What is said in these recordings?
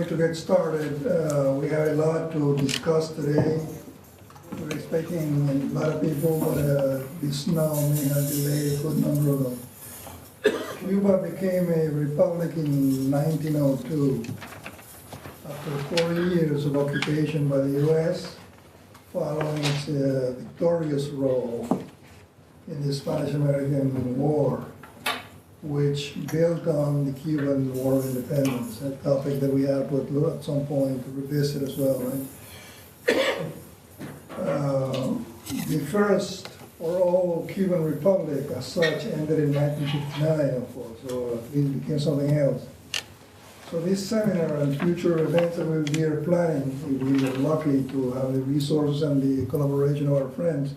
going to get started. We have a lot to discuss today. We're expecting a lot of people, but this now may have delayed a good number of them. Cuba became a republic in 1902 after 40 years of occupation by the U.S. following its victorious role in the Spanish-American War, which built on the Cuban War of Independence, a topic that we have to at some point revisit as well. Right? The first or all Cuban republic as such ended in 1959, of course, so it became something else. So this seminar and future events that we are planning, we are lucky to have the resources and the collaboration of our friends,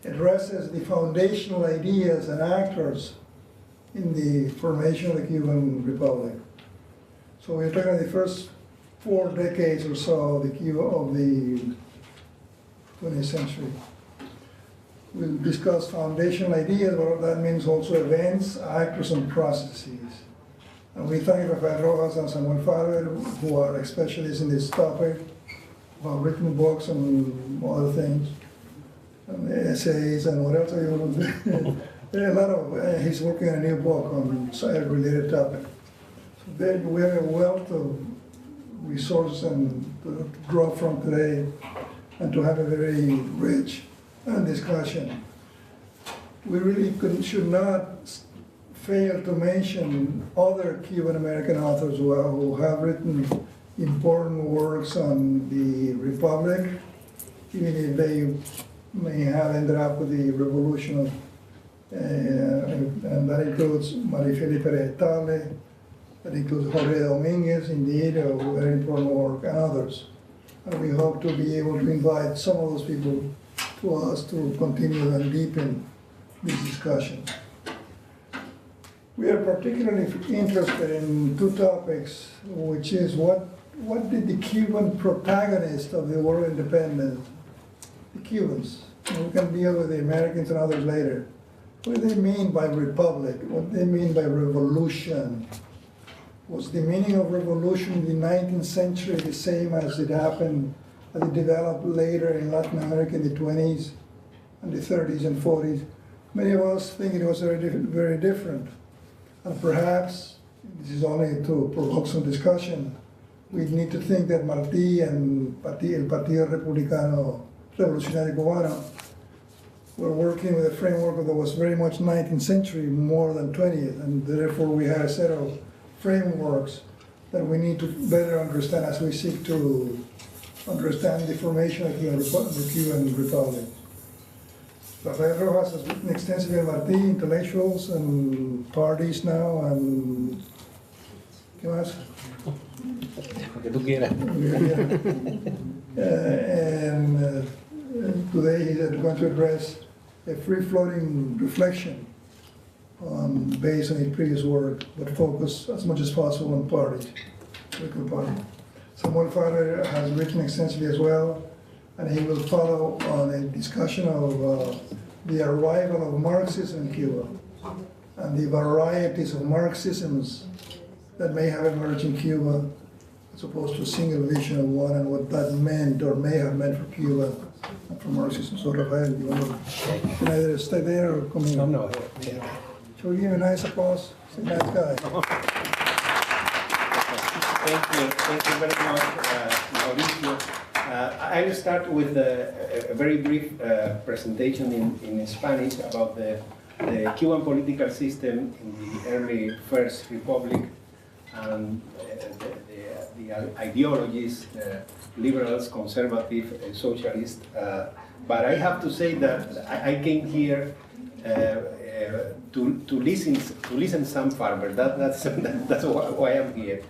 addresses the foundational ideas and actors in the formation of the Cuban Republic. So we're talking about the first 4 decades or so of the 20th century. We'll discuss foundational ideas, but that means also events, actors, and processes. And we thank Rafael Rojas and Samuel Farber, who are specialists in this topic, who have written books and other things, and essays, and what else are you want to do? There are a lot of, he's working on a new book on a related topic. So there we have a wealth of resources and to draw from today, and to have a very rich discussion. We really should not fail to mention other Cuban American authors who have written important works on the Republic, even if they may have ended up with the revolution, and that includes Marifeli Perez-Estable, that includes Jorge Dominguez, indeed, a very important work, and others. And we hope to be able to invite some of those people to us to continue and deepen this discussion. We are particularly interested in 2 topics, which is what did the Cuban protagonists of the War of Independence, the Cubans, and we can deal with the Americans and others later, what do they mean by republic? What do they mean by revolution? Was the meaning of revolution in the 19th century the same as it happened, as it developed later in Latin America in the 20s and the 30s and 40s? Many of us think it was very different. And perhaps, this is only to provoke some discussion, we need to think that Martí and el Partido Republicano Revolucionario Cubano were working with a framework that was very much 19th century, more than 20th, and therefore we had a set of frameworks that we need to better understand as we seek to understand the formation of the Cuban Republic. Rafael Rojas has written extensively on Martí, intellectuals and parties now, and ¿qué más? Lo que tú quieras. And today he's going to address a free-floating reflection based on his previous work, but focus as much as possible on parties, political parties. Samuel Farber has written extensively as well, and he will follow on a discussion of the arrival of Marxism in Cuba and the varieties of Marxisms that may have emerged in Cuba, as opposed to a single vision of one and what that meant or may have meant for Cuba and for Marxism. So Rafael, you want to can either stay there or come in? No. Shall we give a nice applause? He's a nice guy. Thank you very much, Mauricio. I will start with a very brief presentation in Spanish about the Cuban political system in the early First Republic and the ideologies, liberals, conservative, socialist. But I have to say that I came here to listen some Farber. That's why I'm here.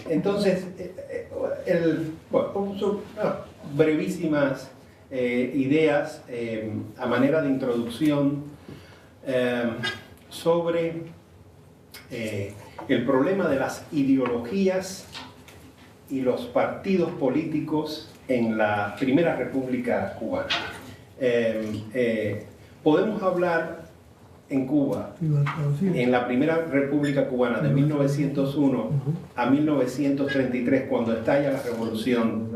Entonces, son brevísimas ideas a manera de introducción sobre el problema de las ideologías y los partidos políticos en la Primera República Cubana. Podemos hablar en Cuba, en la primera República Cubana de 1901 a 1933, cuando estalla la revolución,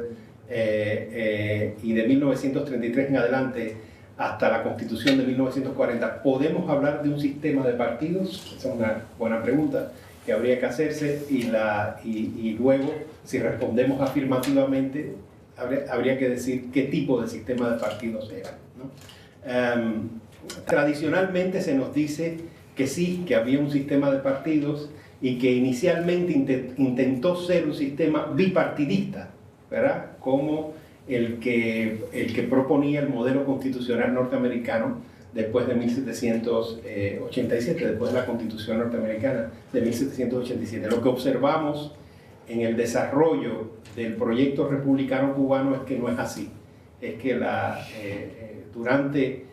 y de 1933 en adelante hasta la Constitución de 1940, ¿podemos hablar de un sistema de partidos? Esa es una buena pregunta que habría que hacerse, y luego, si respondemos afirmativamente, habría que decir qué tipo de sistema de partidos eran, ¿no? Tradicionalmente se nos dice que sí, que había un sistema de partidos y que inicialmente intentó ser un sistema bipartidista, ¿verdad? Como el que proponía el modelo constitucional norteamericano después de 1787, después de la Constitución norteamericana de 1787. Lo que observamos en el desarrollo del proyecto republicano cubano es que no es así. Es que durante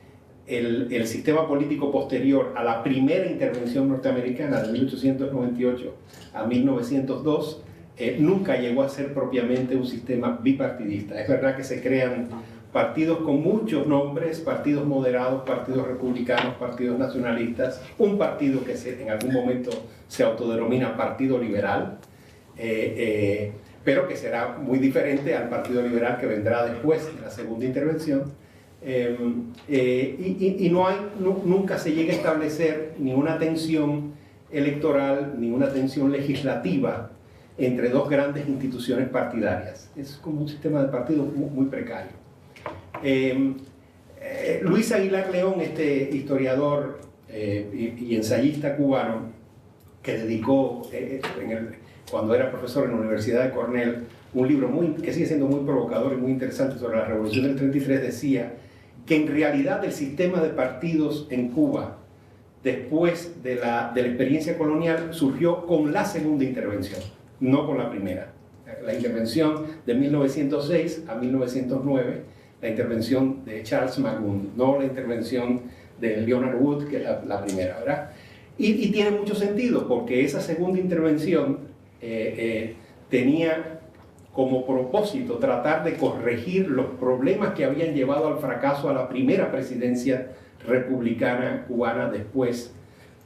el sistema político posterior a la primera intervención norteamericana de 1898 a 1902, nunca llegó a ser propiamente un sistema bipartidista. Es verdad que se crean partidos con muchos nombres, partidos moderados, partidos republicanos, partidos nacionalistas, un partido que en algún momento se autodenomina Partido Liberal, pero que será muy diferente al Partido Liberal que vendrá después de la segunda intervención. Nunca se llega a establecer ni una tensión electoral ni una tensión legislativa entre dos grandes instituciones partidarias. Es como un sistema de partidos muy precario. Luis Aguilar León, este historiador y ensayista cubano, que dedicó, cuando era profesor en la Universidad de Cornell, un libro que sigue siendo muy provocador y muy interesante sobre la Revolución del 33, decía que en realidad el sistema de partidos en Cuba, después de la experiencia colonial, surgió con la segunda intervención, no con la primera. La intervención de 1906 a 1909, la intervención de Charles Magun, no la intervención de Leonard Wood, que es la primera, ¿verdad? Y tiene mucho sentido, porque esa segunda intervención tenía como propósito tratar de corregir los problemas que habían llevado al fracaso a la primera presidencia republicana cubana después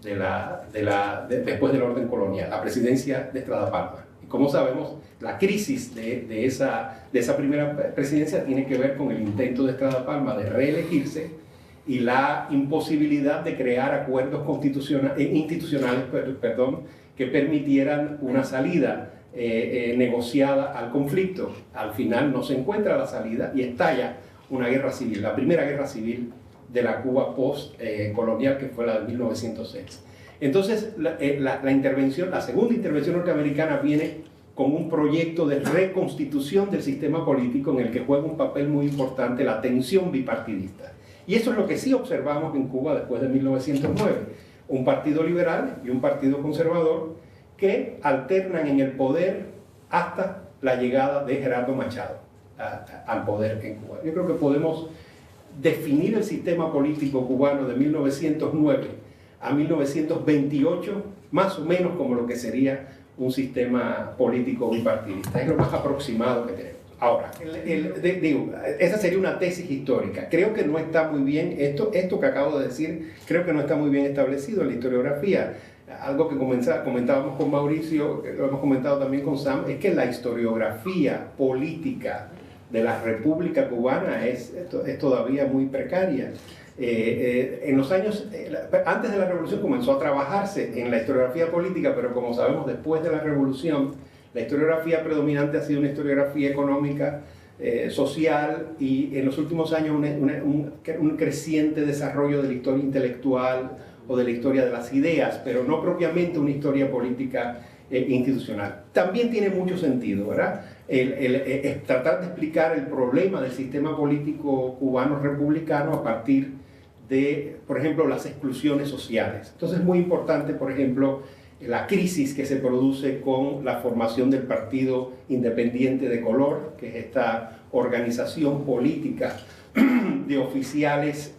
después del orden colonial, la presidencia de Estrada Palma. Y como sabemos, la crisis de esa primera presidencia tiene que ver con el intento de Estrada Palma de reelegirse y la imposibilidad de crear acuerdos institucionales que permitieran una salida negociada al conflicto. Al final no se encuentra la salida y estalla una guerra civil, la primera guerra civil de la Cuba post-colonial, que fue la de 1906. Entonces, la segunda intervención norteamericana viene con un proyecto de reconstitución del sistema político en el que juega un papel muy importante la tensión bipartidista. Y eso es lo que sí observamos en Cuba después de 1909. Un partido liberal y un partido conservador que alternan en el poder hasta la llegada de Gerardo Machado al poder en Cuba. Yo creo que podemos definir el sistema político cubano de 1909 a 1928 más o menos como lo que sería un sistema político bipartidista. Es lo más aproximado que tenemos. Ahora, esa sería una tesis histórica. Creo que no está muy bien, esto que acabo de decir, creo que no está muy bien establecido en la historiografía. Algo que comentábamos con Mauricio, lo hemos comentado también con Sam, es que la historiografía política de la República Cubana es todavía muy precaria. En los años, antes de la Revolución comenzó a trabajarse en la historiografía política, pero como sabemos, después de la Revolución, la historiografía predominante ha sido una historiografía económica, social, y en los últimos años un creciente desarrollo de la historia intelectual o de la historia de las ideas, pero no propiamente una historia política institucional. También tiene mucho sentido, ¿verdad? Tratar de explicar el problema del sistema político cubano republicano a partir de, por ejemplo, las exclusiones sociales. Entonces es muy importante, por ejemplo, la crisis que se produce con la formación del Partido Independiente de Color, que es esta organización política de oficiales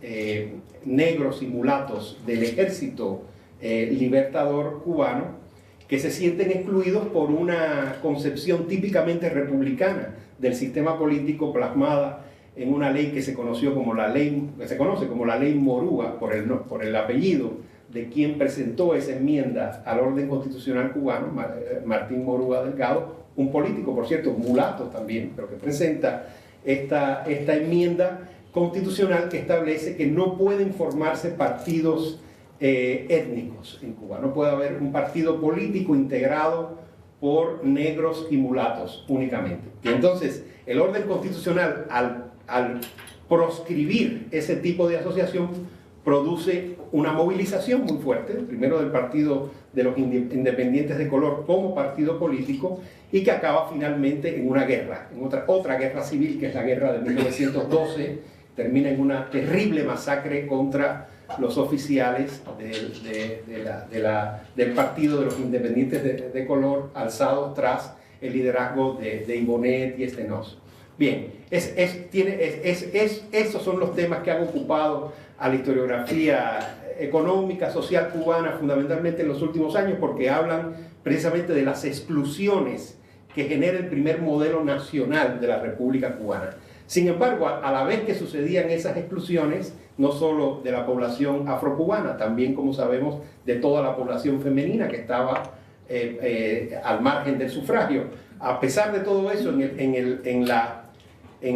negros y mulatos del ejército libertador cubano, que se sienten excluidos por una concepción típicamente republicana del sistema político plasmada en una ley que se conoció como la ley, que se conoce como la ley Morúa, por el apellido de quien presentó esa enmienda al orden constitucional cubano, Martín Morúa Delgado, un político, por cierto, mulato también, pero que presenta esta enmienda constitucional que establece que no pueden formarse partidos étnicos en Cuba. No puede haber un partido político integrado por negros y mulatos únicamente. Y entonces, el orden constitucional, al proscribir ese tipo de asociación, produce una movilización muy fuerte, primero del Partido de los Independientes de Color como partido político, y que acaba finalmente en una guerra, en otra guerra civil, que es la guerra de 1912, termina en una terrible masacre contra los oficiales del Partido de los Independientes de Color, alzados tras el liderazgo de Ibonet y Estenoz. Bien, esos son los temas que han ocupado a la historiografía económica, social cubana, fundamentalmente en los últimos años, porque hablan precisamente de las exclusiones que genera el primer modelo nacional de la República Cubana. Sin embargo, a la vez que sucedían esas exclusiones, no solo de la población afrocubana, también, como sabemos, de toda la población femenina que estaba al margen del sufragio. A pesar de todo eso, en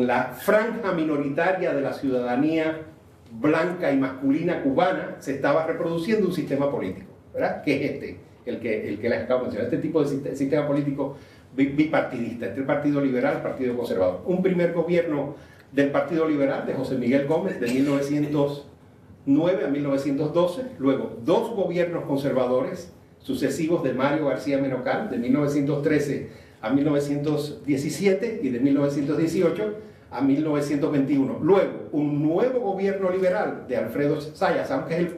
la franja minoritaria de la ciudadanía blanca y masculina cubana se estaba reproduciendo un sistema político, ¿verdad? Que es el que les acabo de mencionar, este tipo de sistema político bipartidista, entre el Partido Liberal y el Partido Conservador. Un primer gobierno del Partido Liberal, de José Miguel Gómez, de 1909 a 1912, luego dos gobiernos conservadores sucesivos de Mario García Menocal, de 1913 a 1917 y de 1918 a 1921. Luego, un nuevo gobierno liberal de Alfredo Zayas, aunque es el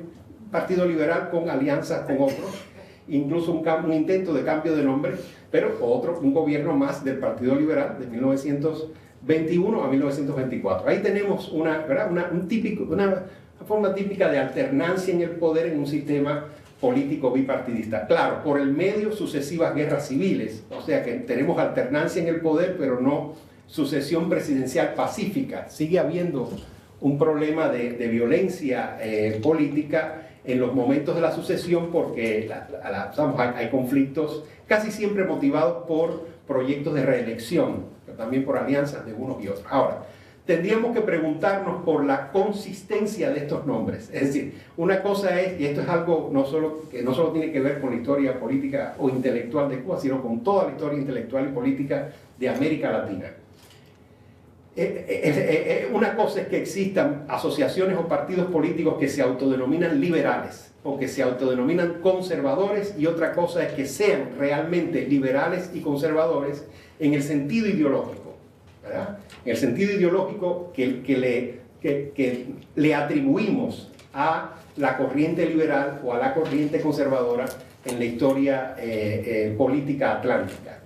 Partido Liberal con alianzas con otros, incluso un intento de cambio de nombre, pero un gobierno más del Partido Liberal de 1921 a 1924. Ahí tenemos una forma típica de alternancia en el poder en un sistema político bipartidista. Claro, por el medio sucesivas guerras civiles, o sea que tenemos alternancia en el poder, pero no sucesión presidencial pacífica. Sigue habiendo un problema de violencia política en los momentos de la sucesión, porque hay conflictos casi siempre motivados por proyectos de reelección, pero también por alianzas de unos y otros. Ahora, tendríamos que preguntarnos por la consistencia de estos nombres. Es decir, una cosa es, y esto es algo que no solo tiene que ver con la historia política o intelectual de Cuba, sino con toda la historia intelectual y política de América Latina. Una cosa es que existan asociaciones o partidos políticos que se autodenominan liberales o que se autodenominan conservadores, y otra cosa es que sean realmente liberales y conservadores en el sentido ideológico, ¿verdad? En el sentido ideológico que le atribuimos a la corriente liberal o a la corriente conservadora en la historia política atlántica.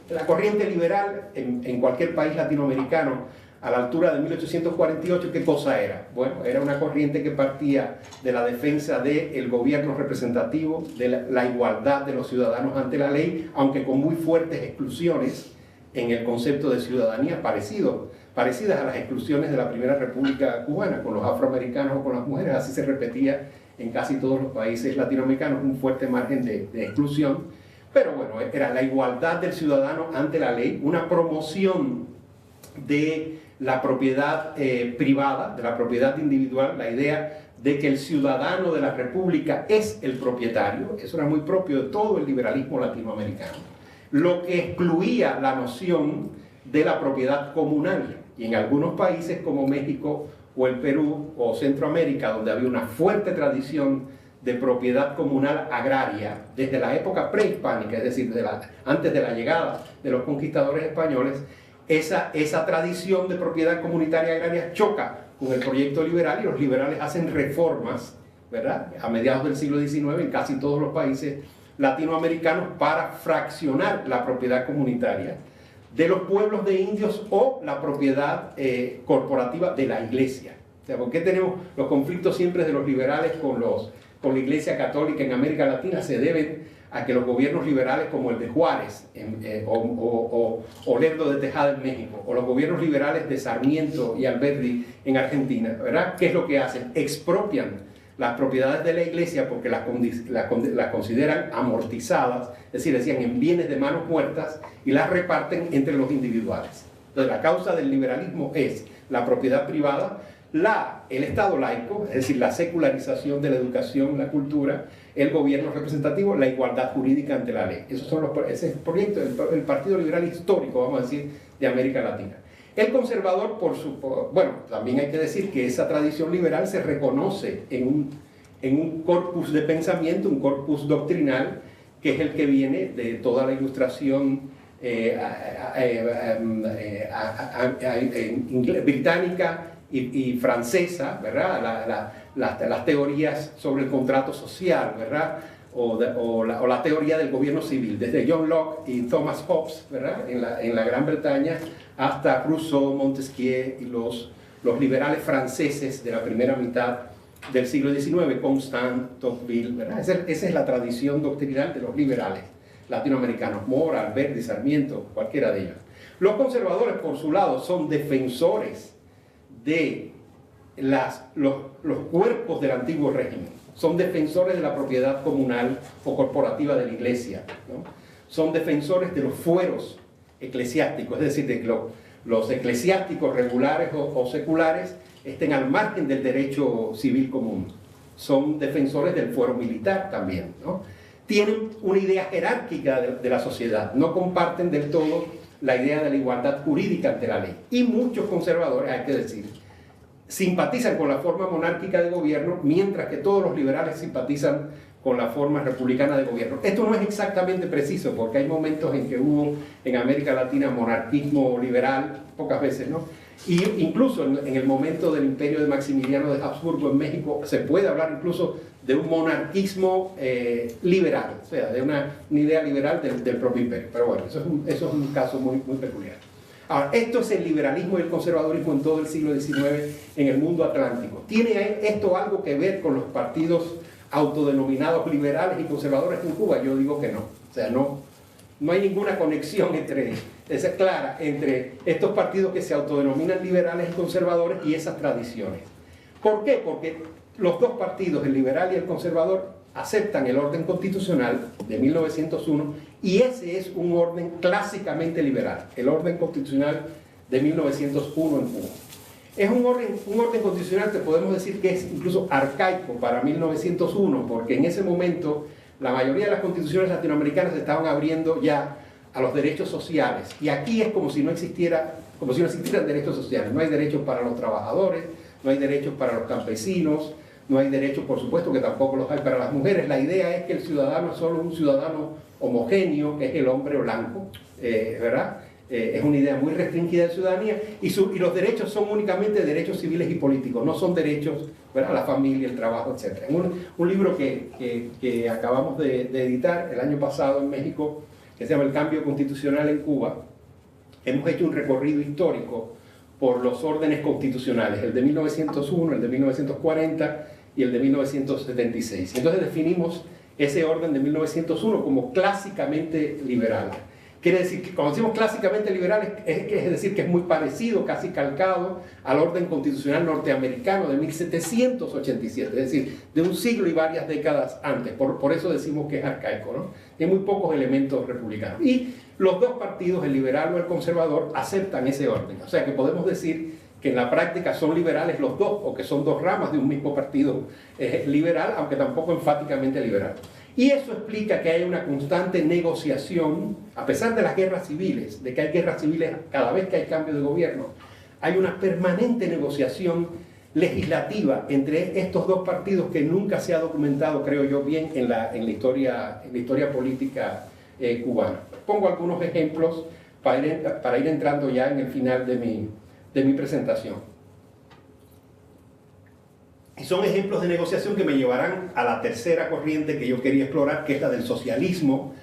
La corriente liberal en cualquier país latinoamericano a la altura de 1848, ¿qué cosa era? Bueno, era una corriente que partía de la defensa del gobierno representativo, de la igualdad de los ciudadanos ante la ley, aunque con muy fuertes exclusiones en el concepto de ciudadanía, parecidas a las exclusiones de la Primera República Cubana, con los afroamericanos o con las mujeres. Así se repetía en casi todos los países latinoamericanos, un fuerte margen de exclusión. Pero bueno, era la igualdad del ciudadano ante la ley, una promoción de la propiedad privada, de la propiedad individual, la idea de que el ciudadano de la República es el propietario. Eso era muy propio de todo el liberalismo latinoamericano, lo que excluía la noción de la propiedad comunal. Y en algunos países como México o el Perú o Centroamérica, donde había una fuerte tradición de propiedad comunal agraria desde la época prehispánica, es decir, antes de la llegada de los conquistadores españoles, esa tradición de propiedad comunitaria agraria choca con el proyecto liberal, y los liberales hacen reformas, ¿verdad?, a mediados del siglo XIX en casi todos los países latinoamericanos para fraccionar la propiedad comunitaria de los pueblos de indios o la propiedad corporativa de la iglesia. O sea, ¿por qué tenemos los conflictos siempre de los liberales con la Iglesia Católica en América Latina? Se deben a que los gobiernos liberales como el de Juárez o Lerdo de Tejada en México, o los gobiernos liberales de Sarmiento y Alberdi en Argentina, ¿verdad? ¿Qué es lo que hacen? Expropian las propiedades de la iglesia porque las consideran amortizadas, es decir, decían en bienes de manos muertas, y las reparten entre los individuales. Entonces la causa del liberalismo es la propiedad privada, el Estado laico, es decir, la secularización de la educación, la cultura, el gobierno representativo, la igualdad jurídica ante la ley. Ese es el proyecto, el Partido Liberal histórico, vamos a decir, de América Latina. El conservador, bueno, también hay que decir que esa tradición liberal se reconoce en un corpus de pensamiento, un corpus doctrinal, que es el que viene de toda la ilustración británica y francesa, ¿verdad? Las teorías sobre el contrato social, ¿verdad? O la teoría del gobierno civil, desde John Locke y Thomas Hobbes, ¿verdad? En la Gran Bretaña, hasta Rousseau, Montesquieu y los liberales franceses de la primera mitad del siglo XIX, Constant, Tocqueville, ¿verdad? Esa es la tradición doctrinal de los liberales latinoamericanos, Mora, Alberdi, Sarmiento, cualquiera de ellos. Los conservadores, por su lado, son defensores de los cuerpos del antiguo régimen, son defensores de la propiedad comunal o corporativa de la iglesia, ¿no? Son defensores de los fueros eclesiásticos, es decir, de que los eclesiásticos regulares o seculares estén al margen del derecho civil común. Son defensores del fuero militar también, ¿no? Tienen una idea jerárquica de la sociedad, no comparten del todo la idea de la igualdad jurídica ante la ley. Y muchos conservadores, hay que decir, simpatizan con la forma monárquica de gobierno, mientras que todos los liberales simpatizan con la forma republicana de gobierno. Esto no es exactamente preciso, porque hay momentos en que hubo en América Latina monarquismo liberal, pocas veces, ¿no? Y incluso en el momento del imperio de Maximiliano de Habsburgo en México, se puede hablar incluso de un monarquismo liberal, o sea, de una idea liberal del propio imperio. Pero bueno, eso es un caso muy, muy peculiar. Ahora, esto es el liberalismo y el conservadurismo en todo el siglo XIX en el mundo atlántico. ¿Tiene esto algo que ver con los partidos autodenominados liberales y conservadores en Cuba? Yo digo que no. O sea, no hay ninguna conexión clara entre estos partidos que se autodenominan liberales y conservadores y esas tradiciones. ¿Por qué? Porque los dos partidos, el liberal y el conservador, aceptan el orden constitucional de 1901, y ese es un orden clásicamente liberal, el orden constitucional de 1901 en Cuba. Es un orden constitucional que podemos decir que es incluso arcaico para 1901, porque en ese momento la mayoría de las constituciones latinoamericanas se estaban abriendo ya a los derechos sociales, y aquí es como si no existieran derechos sociales. No hay derechos para los trabajadores, no hay derechos para los campesinos, no hay derechos, por supuesto, que tampoco los hay para las mujeres. La idea es que el ciudadano es solo un ciudadano homogéneo, que es el hombre blanco, ¿verdad? Es una idea muy restringida de ciudadanía, y los derechos son únicamente derechos civiles y políticos, no son derechos, ¿verdad?, la familia, el trabajo, etc. Un libro que acabamos de editar el año pasado en México, que se llama El cambio constitucional en Cuba, hemos hecho un recorrido histórico por los órdenes constitucionales, el de 1901, el de 1940 y el de 1976. Entonces definimos ese orden de 1901 como clásicamente liberal. Quiere decir que cuando decimos clásicamente liberal, es decir que es muy parecido, casi calcado al orden constitucional norteamericano de 1787, es decir, de un siglo y varias décadas antes. Por eso decimos que es arcaico, ¿no? Tiene muy pocos elementos republicanos. Y los dos partidos, el liberal o el conservador, aceptan ese orden. O sea que podemos decir que en la práctica son liberales los dos, o que son dos ramas de un mismo partido liberal, aunque tampoco enfáticamente liberal. Y eso explica que hay una constante negociación, a pesar de las guerras civiles, de que hay guerras civiles cada vez que hay cambio de gobierno, hay una permanente negociación legislativa entre estos dos partidos que nunca se ha documentado, creo yo, bien en la historia política cubana. Pongo algunos ejemplos para ir entrando ya en el final de mi presentación. Y son ejemplos de negociación que me llevarán a la tercera corriente que yo quería explorar, que es la del socialismo,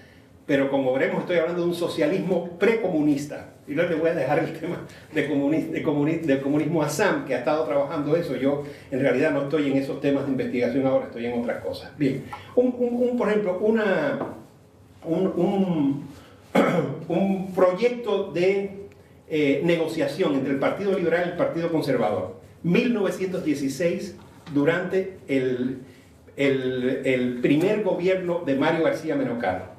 pero como veremos estoy hablando de un socialismo precomunista. Y luego le voy a dejar el tema del comunismo a Sam, que ha estado trabajando eso. Yo en realidad no estoy en esos temas de investigación ahora, estoy en otras cosas. Bien, por ejemplo, un proyecto de negociación entre el Partido Liberal y el Partido Conservador. 1916, durante el primer gobierno de Mario García Menocal.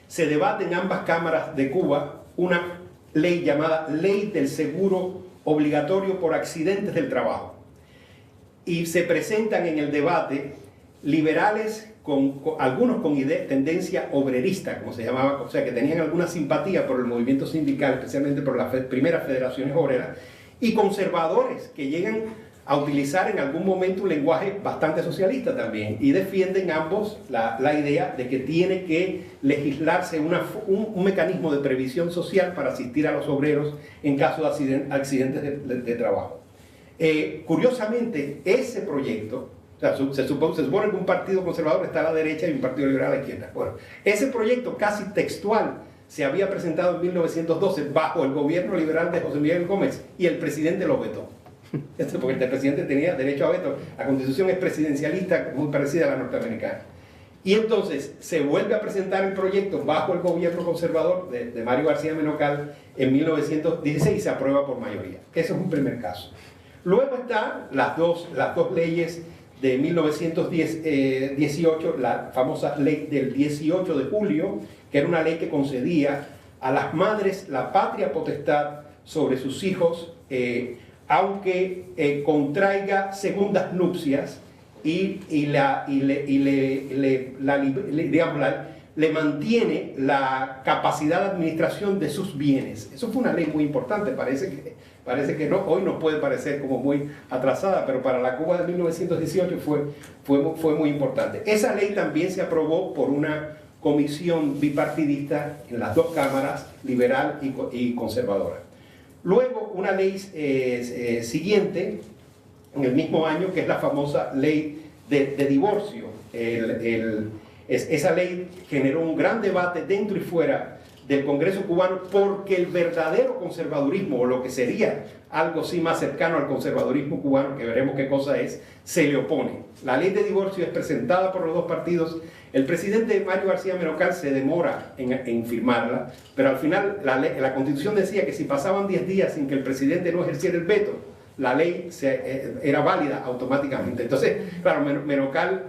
Se debate en ambas cámaras de Cuba una ley llamada Ley del Seguro Obligatorio por Accidentes del Trabajo. Y se presentan en el debate liberales, algunos con tendencia obrerista, como se llamaba, o sea, que tenían alguna simpatía por el movimiento sindical, especialmente por las primeras federaciones obreras, y conservadores que llegan a utilizar en algún momento un lenguaje bastante socialista también, y defienden ambos la idea de que tiene que legislarse un mecanismo de previsión social para asistir a los obreros en caso de accidentes de trabajo. Curiosamente, ese proyecto, o sea, se supone que un partido conservador está a la derecha y un partido liberal a la izquierda. Bueno, ese proyecto casi textual se había presentado en 1912 bajo el gobierno liberal de José Miguel Gómez, y el presidente lo vetó. Porque el presidente tenía derecho a veto. La Constitución es presidencialista, muy parecida a la norteamericana. Y entonces se vuelve a presentar el proyecto bajo el gobierno conservador de Mario García Menocal en 1916 y se aprueba por mayoría. Ese es un primer caso. Luego están las dos leyes de 1918, la famosa ley del 18 de julio, que era una ley que concedía a las madres la patria potestad sobre sus hijos, aunque contraiga segundas nupcias le mantiene la capacidad de administración de sus bienes. Eso fue una ley muy importante, parece que no, hoy nos puede parecer como muy atrasada, pero para la Cuba de 1918 fue muy importante. Esa ley también se aprobó por una comisión bipartidista en las dos cámaras, liberal y conservadora. Luego, una ley siguiente, en el mismo año, que es la famosa ley de divorcio. Esa ley generó un gran debate dentro y fuera del Congreso cubano, porque el verdadero conservadurismo, o lo que sería algo así más cercano al conservadurismo cubano, que veremos qué cosa es, se le opone. La ley de divorcio es presentada por los dos partidos. El presidente Mario García Menocal se demora en firmarla, pero al final la Constitución decía que si pasaban 10 días sin que el presidente no ejerciera el veto, la ley era válida automáticamente. Entonces, claro, Menocal,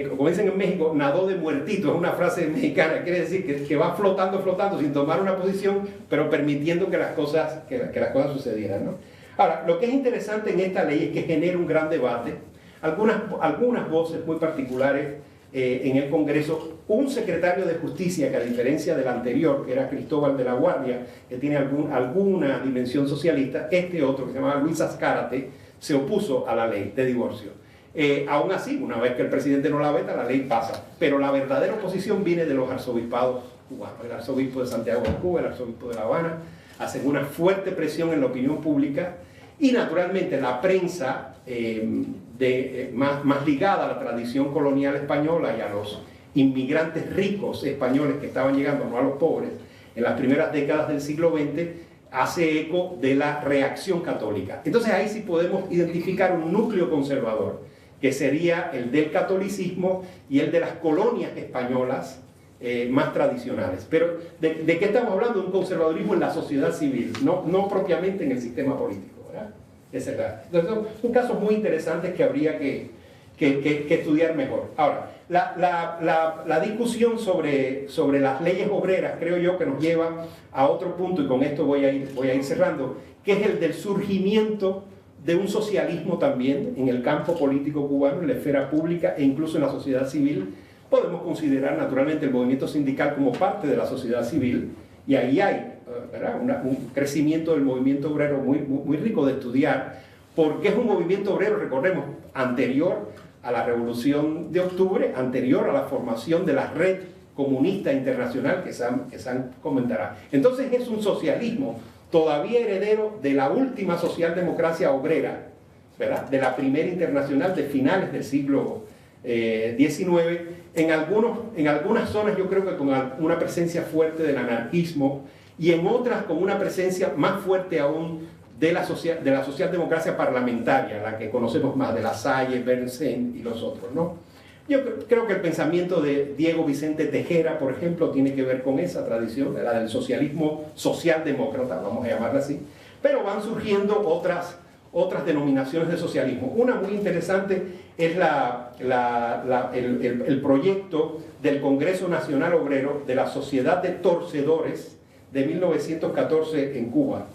como dicen en México, nadó de muertito, es una frase mexicana, quiere decir que va flotando sin tomar una posición, pero permitiendo que las cosas sucedieran, ¿no? Ahora, lo que es interesante en esta ley es que genera un gran debate, algunas voces muy particulares en el Congreso. Un secretario de Justicia que, a diferencia del anterior, que era Cristóbal de la Guardia, que tiene alguna dimensión socialista, este otro, que se llamaba Luis Azcárate, se opuso a la ley de divorcio. Aún así, una vez que el presidente no la veta, la ley pasa. Pero la verdadera oposición viene de los arzobispados cubanos. El arzobispo de Santiago de Cuba, el arzobispo de La Habana, hacen una fuerte presión en la opinión pública, y naturalmente la prensa más ligada a la tradición colonial española y a los inmigrantes ricos españoles que estaban llegando, no a los pobres, en las primeras décadas del siglo XX, hace eco de la reacción católica. Entonces ahí sí podemos identificar un núcleo conservador, que sería el del catolicismo y el de las colonias españolas más tradicionales. Pero ¿de qué estamos hablando? Un conservadurismo en la sociedad civil, no propiamente en el sistema político, ¿verdad? Esa es entonces, son casos muy interesantes que habría que estudiar mejor. Ahora, la discusión sobre las leyes obreras, creo yo, que nos lleva a otro punto, y con esto voy a ir cerrando, que es el del surgimiento de un socialismo también en el campo político cubano, en la esfera pública e incluso en la sociedad civil. Podemos considerar naturalmente el movimiento sindical como parte de la sociedad civil, y ahí hay, ¿verdad?, un crecimiento del movimiento obrero muy rico de estudiar, porque es un movimiento obrero, recordemos, anterior a la Revolución de Octubre, anterior a la formación de la red comunista internacional que Sam comentará. Entonces es un socialismo todavía heredero de la última socialdemocracia obrera, ¿verdad?, de la primera internacional de finales del siglo XIX, en algunas zonas yo creo que con una presencia fuerte del anarquismo, y en otras con una presencia más fuerte aún de la socialdemocracia parlamentaria, la que conocemos más, de La Salle, Bernstein y los otros, ¿no? Yo creo que el pensamiento de Diego Vicente Tejera, por ejemplo, tiene que ver con esa tradición, la del socialismo socialdemócrata, vamos a llamarla así, pero van surgiendo otras denominaciones de socialismo. Una muy interesante es el proyecto del Congreso Nacional Obrero de la Sociedad de Torcedores de 1914 en Cuba.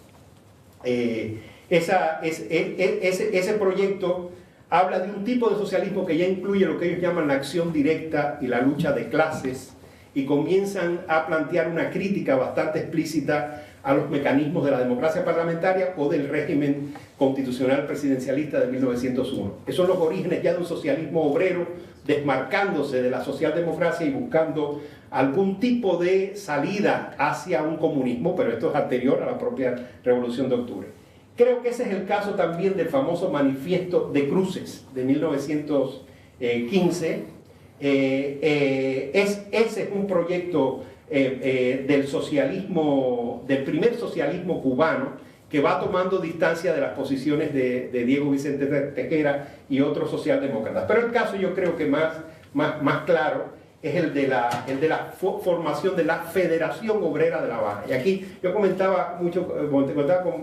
Ese proyecto habla de un tipo de socialismo que ya incluye lo que ellos llaman la acción directa y la lucha de clases, y comienzan a plantear una crítica bastante explícita a los mecanismos de la democracia parlamentaria o del régimen constitucional presidencialista de 1901. Esos son los orígenes ya de un socialismo obrero, desmarcándose de la socialdemocracia y buscando algún tipo de salida hacia un comunismo, pero esto es anterior a la propia Revolución de Octubre. Creo que ese es el caso también del famoso Manifiesto de Cruces de 1915. Ese es un proyecto del socialismo, del primer socialismo cubano, que va tomando distancia de las posiciones de Diego Vicente Tejera y otros socialdemócratas. Pero el caso, yo creo que más claro, es el de la formación de la Federación Obrera de La Habana. Y aquí yo comentaba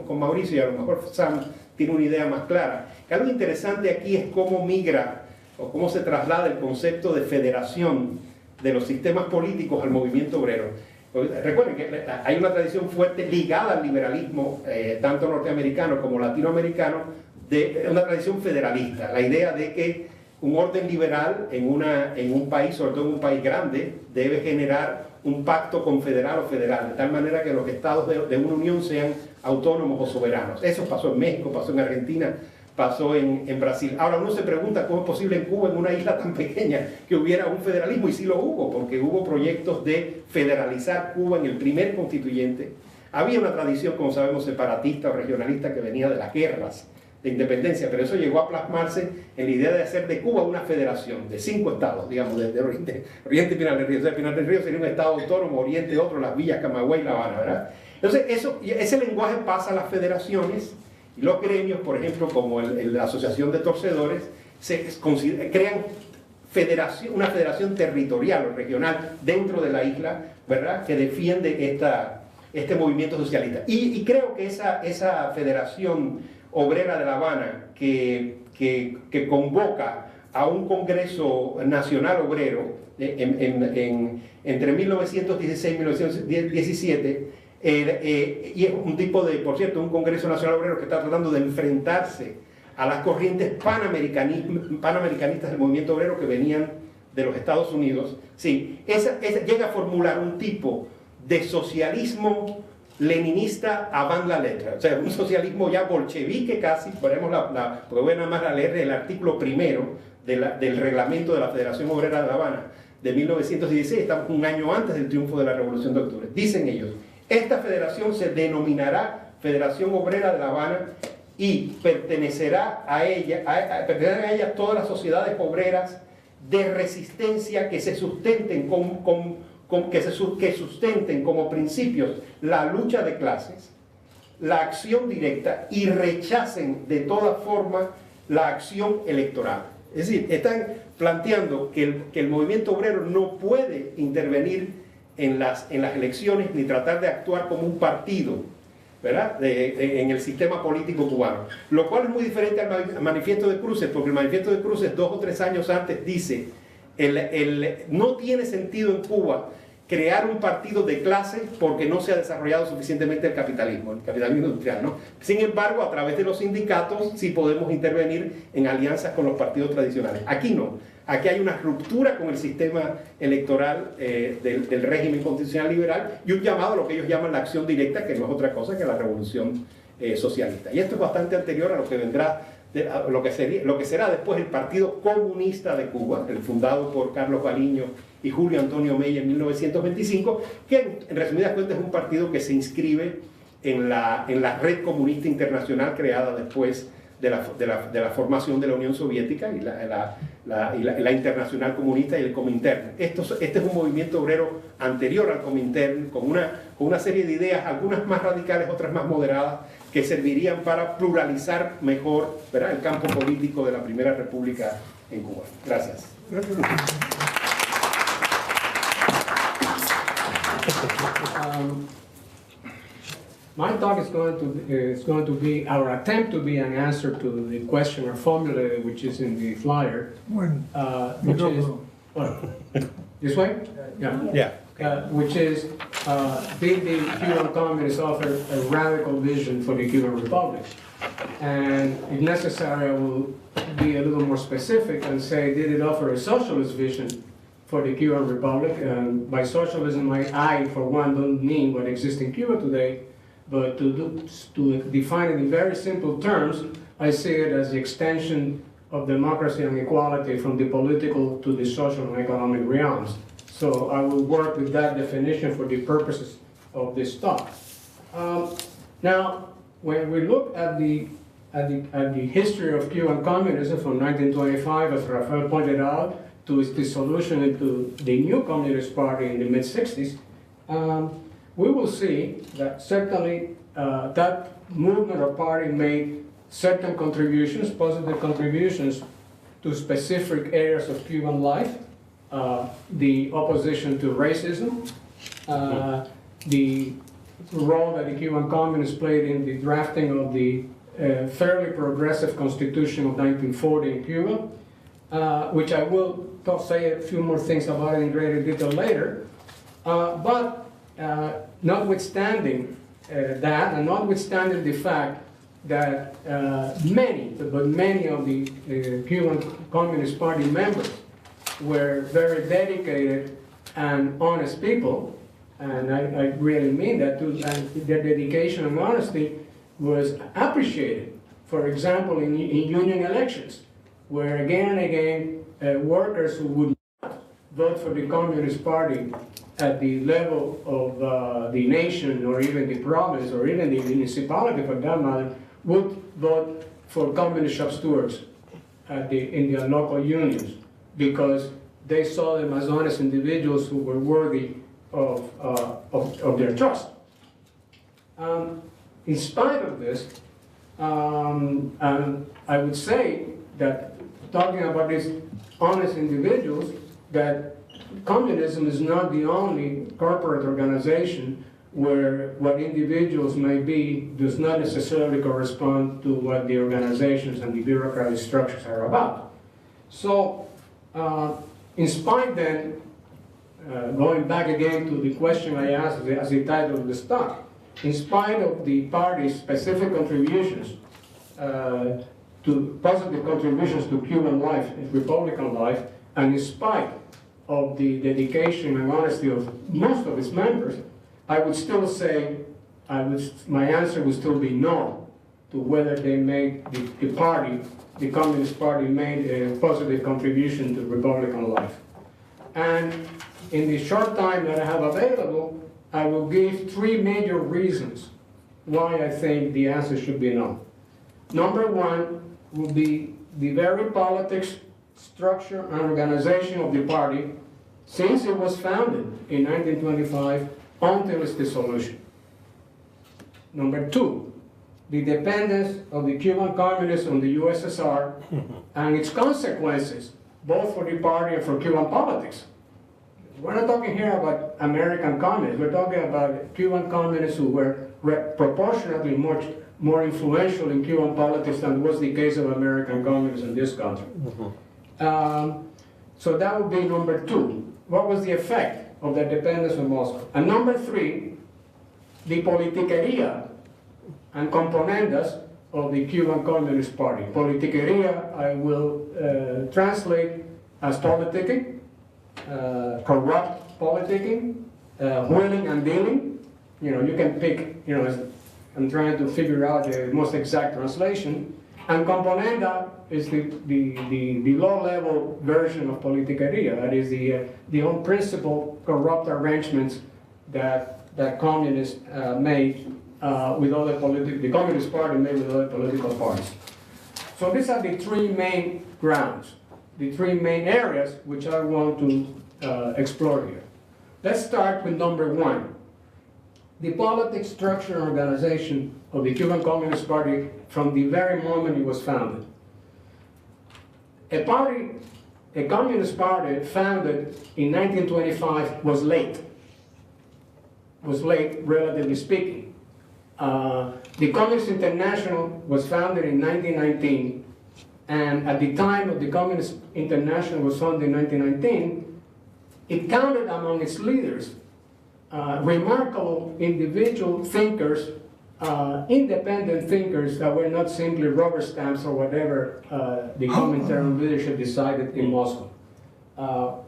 con Mauricio, y a lo mejor Sam tiene una idea más clara, que algo interesante aquí es cómo migra o cómo se traslada el concepto de federación de los sistemas políticos al movimiento obrero. Recuerden que hay una tradición fuerte ligada al liberalismo, tanto norteamericano como latinoamericano, de una tradición federalista. La idea de que un orden liberal en un país, sobre todo en un país grande, debe generar un pacto confederal o federal, de tal manera que los estados de una unión sean autónomos o soberanos. Eso pasó en México, pasó en Argentina, pasó en Brasil. Ahora uno se pregunta cómo es posible en Cuba, en una isla tan pequeña, que hubiera un federalismo, y sí lo hubo, porque hubo proyectos de federalizar Cuba en el primer constituyente. Había una tradición, como sabemos, separatista o regionalista que venía de las guerras de independencia, pero eso llegó a plasmarse en la idea de hacer de Cuba una federación de 5 estados, digamos, de Oriente y Pinar del Río. O sea, Pinar del Río sería un estado autónomo, Oriente otro, las villas Camagüey y La Habana, ¿verdad? Entonces, ese lenguaje pasa a las federaciones, y los gremios, por ejemplo, como la Asociación de Torcedores, crean una federación territorial o regional dentro de la isla, ¿verdad?, que defiende este movimiento socialista. Y creo que esa federación obrera de La Habana, que convoca a un Congreso Nacional Obrero entre 1916 y 1917, y es un tipo de, por cierto, un Congreso Nacional Obrero que está tratando de enfrentarse a las corrientes panamericanistas del movimiento obrero que venían de los Estados Unidos. Sí, llega a formular un tipo de socialismo leninista avant la letra, o sea, un socialismo ya bolchevique casi. Porque voy nada más a leer el artículo primero del reglamento de la Federación Obrera de La Habana de 1916, estamos un año antes del triunfo de la Revolución de Octubre. Dicen ellos: esta federación se denominará Federación Obrera de La Habana y pertenecerá a ella todas las sociedades obreras de resistencia que se sustenten que sustenten como principios la lucha de clases, la acción directa, y rechacen de toda forma la acción electoral. Es decir, están planteando que el movimiento obrero no puede intervenir en las elecciones ni tratar de actuar como un partido, ¿verdad?, en el sistema político cubano. Lo cual es muy diferente al Manifiesto de Cruces, porque el Manifiesto de Cruces 2 o 3 años antes dice: no tiene sentido en Cuba crear un partido de clase porque no se ha desarrollado suficientemente el capitalismo industrial, ¿no? Sin embargo, a través de los sindicatos sí podemos intervenir en alianzas con los partidos tradicionales. Aquí no. Aquí hay una ruptura con el sistema electoral del régimen constitucional liberal, y un llamado a lo que ellos llaman la acción directa, que no es otra cosa que la revolución socialista. Y esto es bastante anterior a lo que vendrá, lo que será después el Partido Comunista de Cuba, el fundado por Carlos Baliño y Julio Antonio Mella en 1925, que en resumidas cuentas es un partido que se inscribe en la red comunista internacional creada después de la formación de la Unión Soviética y la Internacional Comunista y el Comintern. Este es un movimiento obrero anterior al Comintern, con una serie de ideas, algunas más radicales, otras más moderadas, que servirían para pluralizar mejor, ¿verdad?, el campo político de la Primera República en Cuba. Gracias. My talk is going to be our attempt to be an answer to the question or formula which is in the flyer, which is this way, yeah. Yeah. Which is, did the Cuban Communists offer a radical vision for the Cuban Republic? And if necessary, I will be a little more specific and say, did it offer a socialist vision for the Cuban Republic? And by socialism, I, for one, don't mean what exists in Cuba today, but to define it in very simple terms, I see it as the extension of democracy and equality from the political to the social and economic realms. So I will work with that definition for the purposes of this talk. Now, when we look at the history of Cuban communism from 1925, as Rafael pointed out, to its dissolution into the new Communist Party in the mid-60s, we will see that certainly that movement or party made certain contributions, positive contributions, to specific areas of Cuban life. The opposition to racism, the role that the Cuban communists played in the drafting of the fairly progressive constitution of 1940 in Cuba, which I will say a few more things about it in greater detail later. But notwithstanding that, and notwithstanding the fact that many of the Cuban Communist Party members were very dedicated and honest people, and I really mean that too, and their dedication and honesty was appreciated. For example, in union elections, where again and again workers who would not vote for the Communist Party at the level of the nation or even the province or even the municipality for that matter would vote for communist shop stewards in their local unions, because they saw them as honest individuals who were worthy of their trust. In spite of this, I would say that talking about these honest individuals, that communism is not the only corporate organization where what individuals may be does not necessarily correspond to what the organizations and the bureaucratic structures are about. So, in spite then, going back again to the question I asked as the title of this talk, in spite of the party's specific contributions, to positive contributions to Cuban life and Republican life, and in spite of the dedication and honesty of most of its members, I would still say, my answer would still be no to whether they made the Communist Party made a positive contribution to Republican life. And in the short time that I have available, I will give three major reasons why I think the answer should be no. Number one will be the very politics, structure, and organization of the party since it was founded in 1925 until its dissolution. Number two, the dependence of the Cuban communists on the USSR and its consequences, both for the party and for Cuban politics. We're not talking here about American communists, we're talking about Cuban communists who were proportionately much more influential in Cuban politics than was the case of American communists in this country. So that would be number two. What was the effect of the dependence on Moscow? And number three, the politiquería and componendas of the Cuban Communist Party. Politiquería, I will translate as politicking, corrupt politicking, wheeling and dealing. You know, you can pick, you know, I'm trying to figure out the most exact translation. And componenda is the low-level version of politiquería. That is the on-principle corrupt arrangements that communists made with other the Communist Party made with other political parties. So these are the three main grounds, the three main areas which I want to explore here. Let's start with number one. The politics, structure, and organization of the Cuban Communist Party from the very moment it was founded. a communist party founded in 1925 was late. Was late, relatively speaking. The Communist International was founded in 1919, and at the time of the Communist International was founded in 1919, it counted among its leaders remarkable individual thinkers, independent thinkers that were not simply rubber stamps or whatever the Comintern leadership decided in Moscow.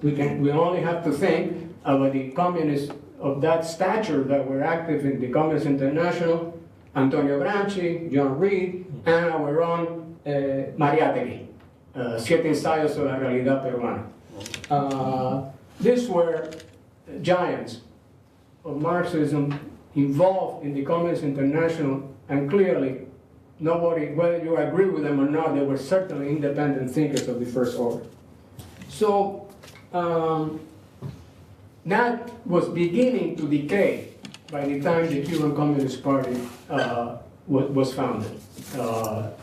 We only have to think about the communists of that stature that were active in the Communist International: Antonio Gramsci, John Reed, and our own Mariátegui, Siete Ensayos sobre la Realidad Peruana. These were giants of Marxism involved in the Communist International, and clearly nobody, whether you agree with them or not, they were certainly independent thinkers of the first order. So that was beginning to decay by the time the Cuban Communist Party was founded.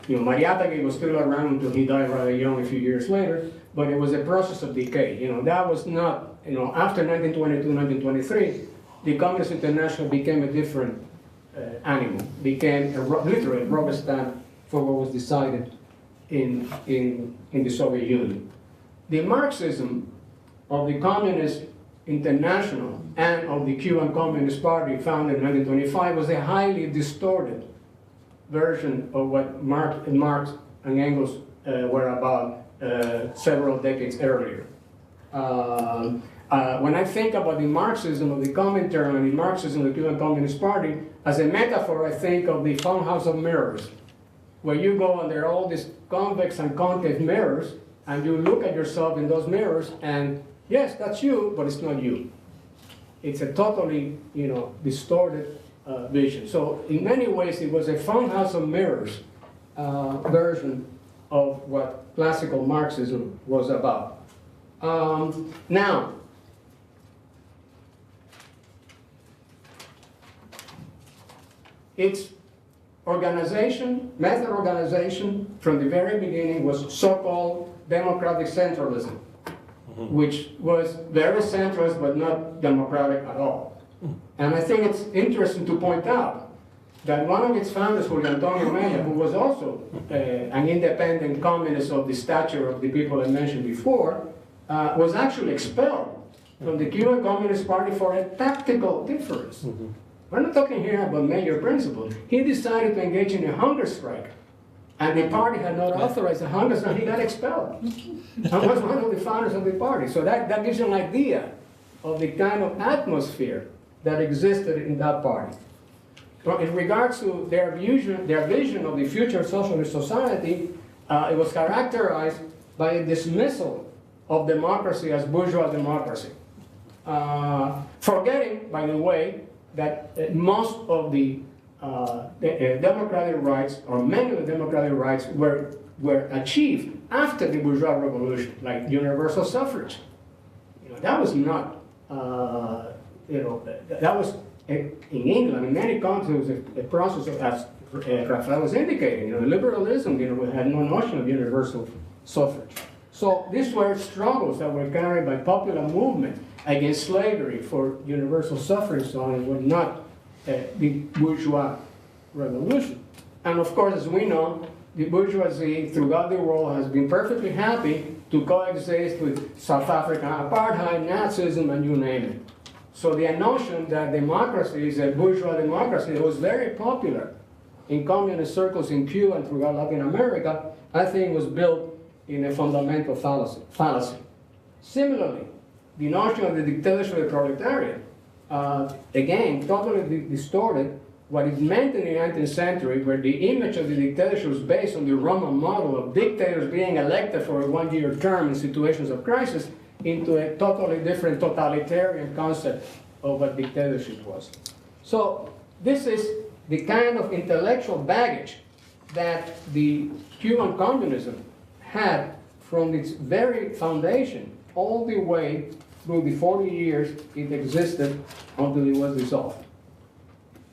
Mariátegui was still around until he died rather young a few years later, but it was a process of decay. That was not, after 1922, 1923, the Communist International became a different animal, became literally a rubber stamp for what was decided in the Soviet Union. The Marxism of the Communist International and of the Cuban Communist Party founded in 1925 was a highly distorted version of what Marx and Engels were about several decades earlier. When I think about the Marxism of the Comintern and the Marxism of the Cuban Communist Party, as a metaphor, I think of the funhouse of mirrors, where you go and there are all these convex and concave mirrors, and you look at yourself in those mirrors, and yes, that's you, but it's not you. It's a totally, distorted vision. So in many ways, it was a funhouse of mirrors version of what classical Marxism was about. Now, its organization, method organization, from the very beginning was so-called democratic centralism, which was very centralist but not democratic at all. And I think it's interesting to point out that one of its founders, Julio Antonio Mella, who was also an independent communist of the stature of the people I mentioned before, was actually expelled from the Cuban Communist Party for a tactical difference. We're not talking here about major principles. He decided to engage in a hunger strike, and the party had not authorized the hunger strike. He got expelled, and was one of the founders of the party. So that gives you an idea of the kind of atmosphere that existed in that party. But in regards to their vision of the future socialist society, it was characterized by a dismissal of democracy as bourgeois democracy. Forgetting, by the way, that most of the democratic rights, or many of the democratic rights, were achieved after the bourgeois revolution, like universal suffrage. That was not, that was in England, in many countries, it was a process of, as Rafael was indicating, liberalism, had no notion of universal suffrage. So these were struggles that were carried by popular movement against slavery for universal suffrage, so on. It was not the bourgeois revolution. And of course, as we know, the bourgeoisie throughout the world has been perfectly happy to coexist with South African apartheid, Nazism, and you name it. So the notion that democracy is a bourgeois democracy that was very popular in communist circles in Cuba and throughout Latin America, I think was built in a fundamental fallacy. Similarly, the notion of the dictatorship of the proletariat, again, totally distorted what it meant in the 19th century, where the image of the dictatorship was based on the Roman model of dictators being elected for a one-year term in situations of crisis, into a totally different totalitarian concept of what dictatorship was. So this is the kind of intellectual baggage that the Cuban communism had from its very foundation all the way through the 40 years it existed until it was dissolved.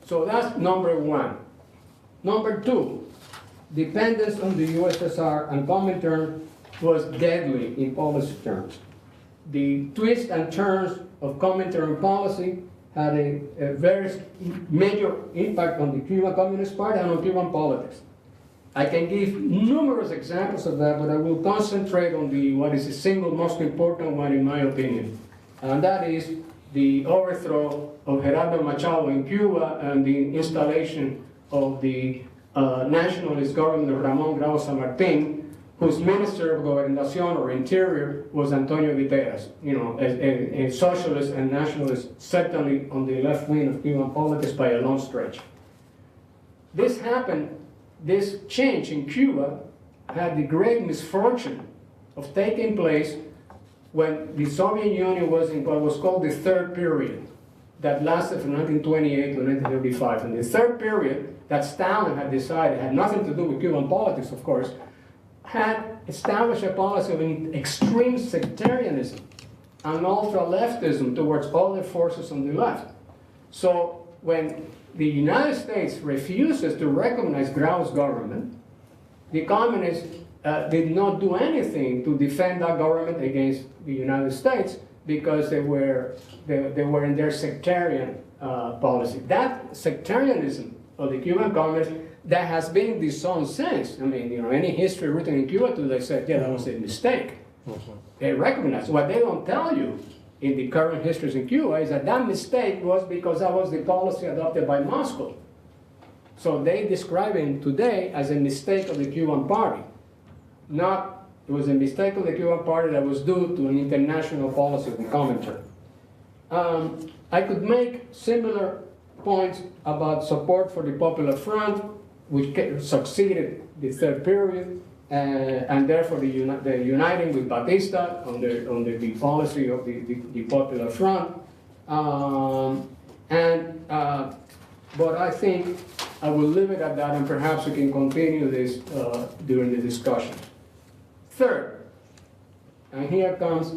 So that's number one. Number two, dependence on the USSR and Comintern was deadly in policy terms. The twists and turns of Comintern policy had a very major impact on the Cuban Communist Party and on Cuban politics. I can give numerous examples of that, but I will concentrate on what is the single most important one in my opinion. And that is the overthrow of Gerardo Machado in Cuba and the installation of the nationalist governor Ramon Grau San Martin, whose Minister of Gobernación or Interior was Antonio Guterres, a socialist and nationalist, certainly on the left wing of Cuban politics by a long stretch. This change in Cuba had the great misfortune of taking place when the Soviet Union was in what was called the third period that lasted from 1928 to 1935. And the third period that Stalin had decided had nothing to do with Cuban politics, of course, had established a policy of extreme sectarianism and ultra-leftism towards all the forces on the left. So when the United States refuses to recognize Grau's government, the communists did not do anything to defend that government against the United States because they were in their sectarian policy. That sectarianism of the Cuban communists that has been disowned since. I mean, any history written in Cuba today said, yeah, that was a mistake. They recognize. What they don't tell you in the current histories in Cuba is that that mistake was because that was the policy adopted by Moscow. So they describe it today as a mistake of the Cuban party. It was a mistake of the Cuban party that was due to an international policy of the Comintern. I could make similar points about support for the Popular Front, which succeeded the third period, and therefore the uniting with Batista under the policy of the Popular Front. But I think I will leave it at that, and perhaps we can continue this during the discussion. Third, and here comes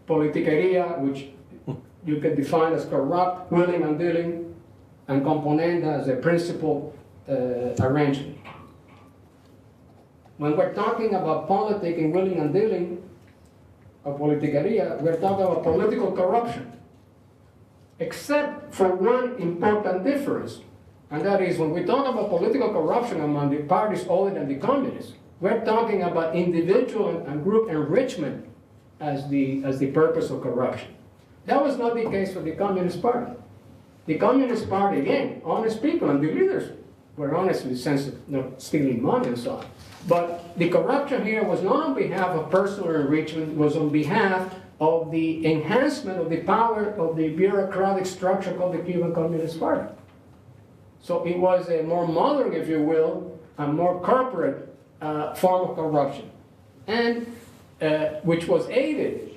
politiquería, which you can define as corrupt, willing and dealing, and componenda as a principal arrangement. When we're talking about politicking, willing and dealing, or politiquería, we're talking about political corruption. Except for one important difference, and that is when we talk about political corruption among the parties other than the communists, we're talking about individual and group enrichment as the purpose of corruption. That was not the case for the Communist Party. The Communist Party, again, honest people, and the leaders were honest in the sense of stealing money and so on. But the corruption here was not on behalf of personal enrichment, it was on behalf of the enhancement of the power of the bureaucratic structure called the Cuban Communist Party. So it was a more modern, if you will, a more corporate form of corruption, and which was aided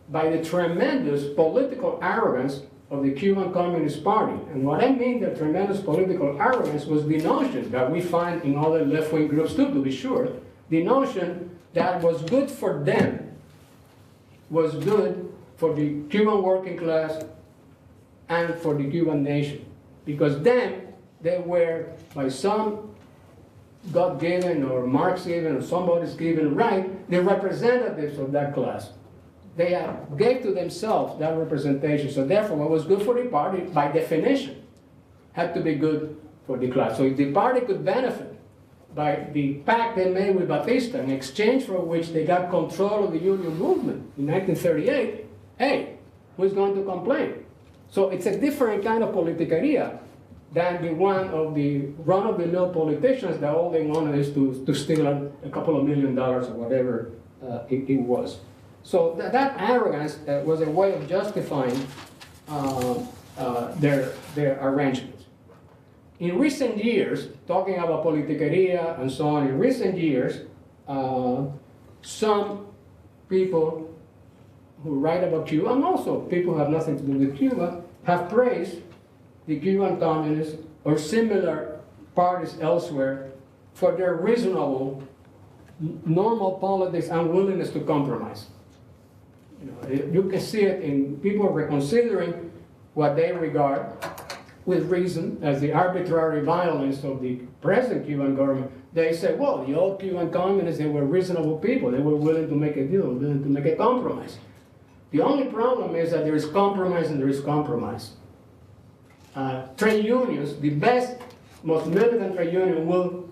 by the tremendous political arrogance of the Cuban Communist Party. And what I mean the tremendous political arrogance was the notion that we find in other left-wing groups too, to be sure, the notion that was good for them was good for the Cuban working class and for the Cuban nation. Because then they were, by some God-given or Marx-given or somebody's given right, the representatives of that class. They gave to themselves that representation. So therefore, what was good for the party, by definition, had to be good for the class. So if the party could benefit by the pact they made with Batista, in exchange for which they got control of the union movement in 1938, hey, who's going to complain? So it's a different kind of politiquería than the one of the run-of-the-mill politicians that all they wanted is to steal a couple of $1 million or whatever it was. So that arrogance was a way of justifying their arrangements. In recent years, talking about politiquería and so on, in recent years, some people who write about Cuba, and also people who have nothing to do with Cuba, have praised the Cuban communists or similar parties elsewhere for their reasonable, normal politics and willingness to compromise. You can see it in people reconsidering what they regard, with reason, as the arbitrary violence of the present Cuban government, they say, well, the old Cuban communists, they were reasonable people. They were willing to make a deal, willing to make a compromise. The only problem is that there is compromise and there is compromise. Trade unions, the best, most militant trade union will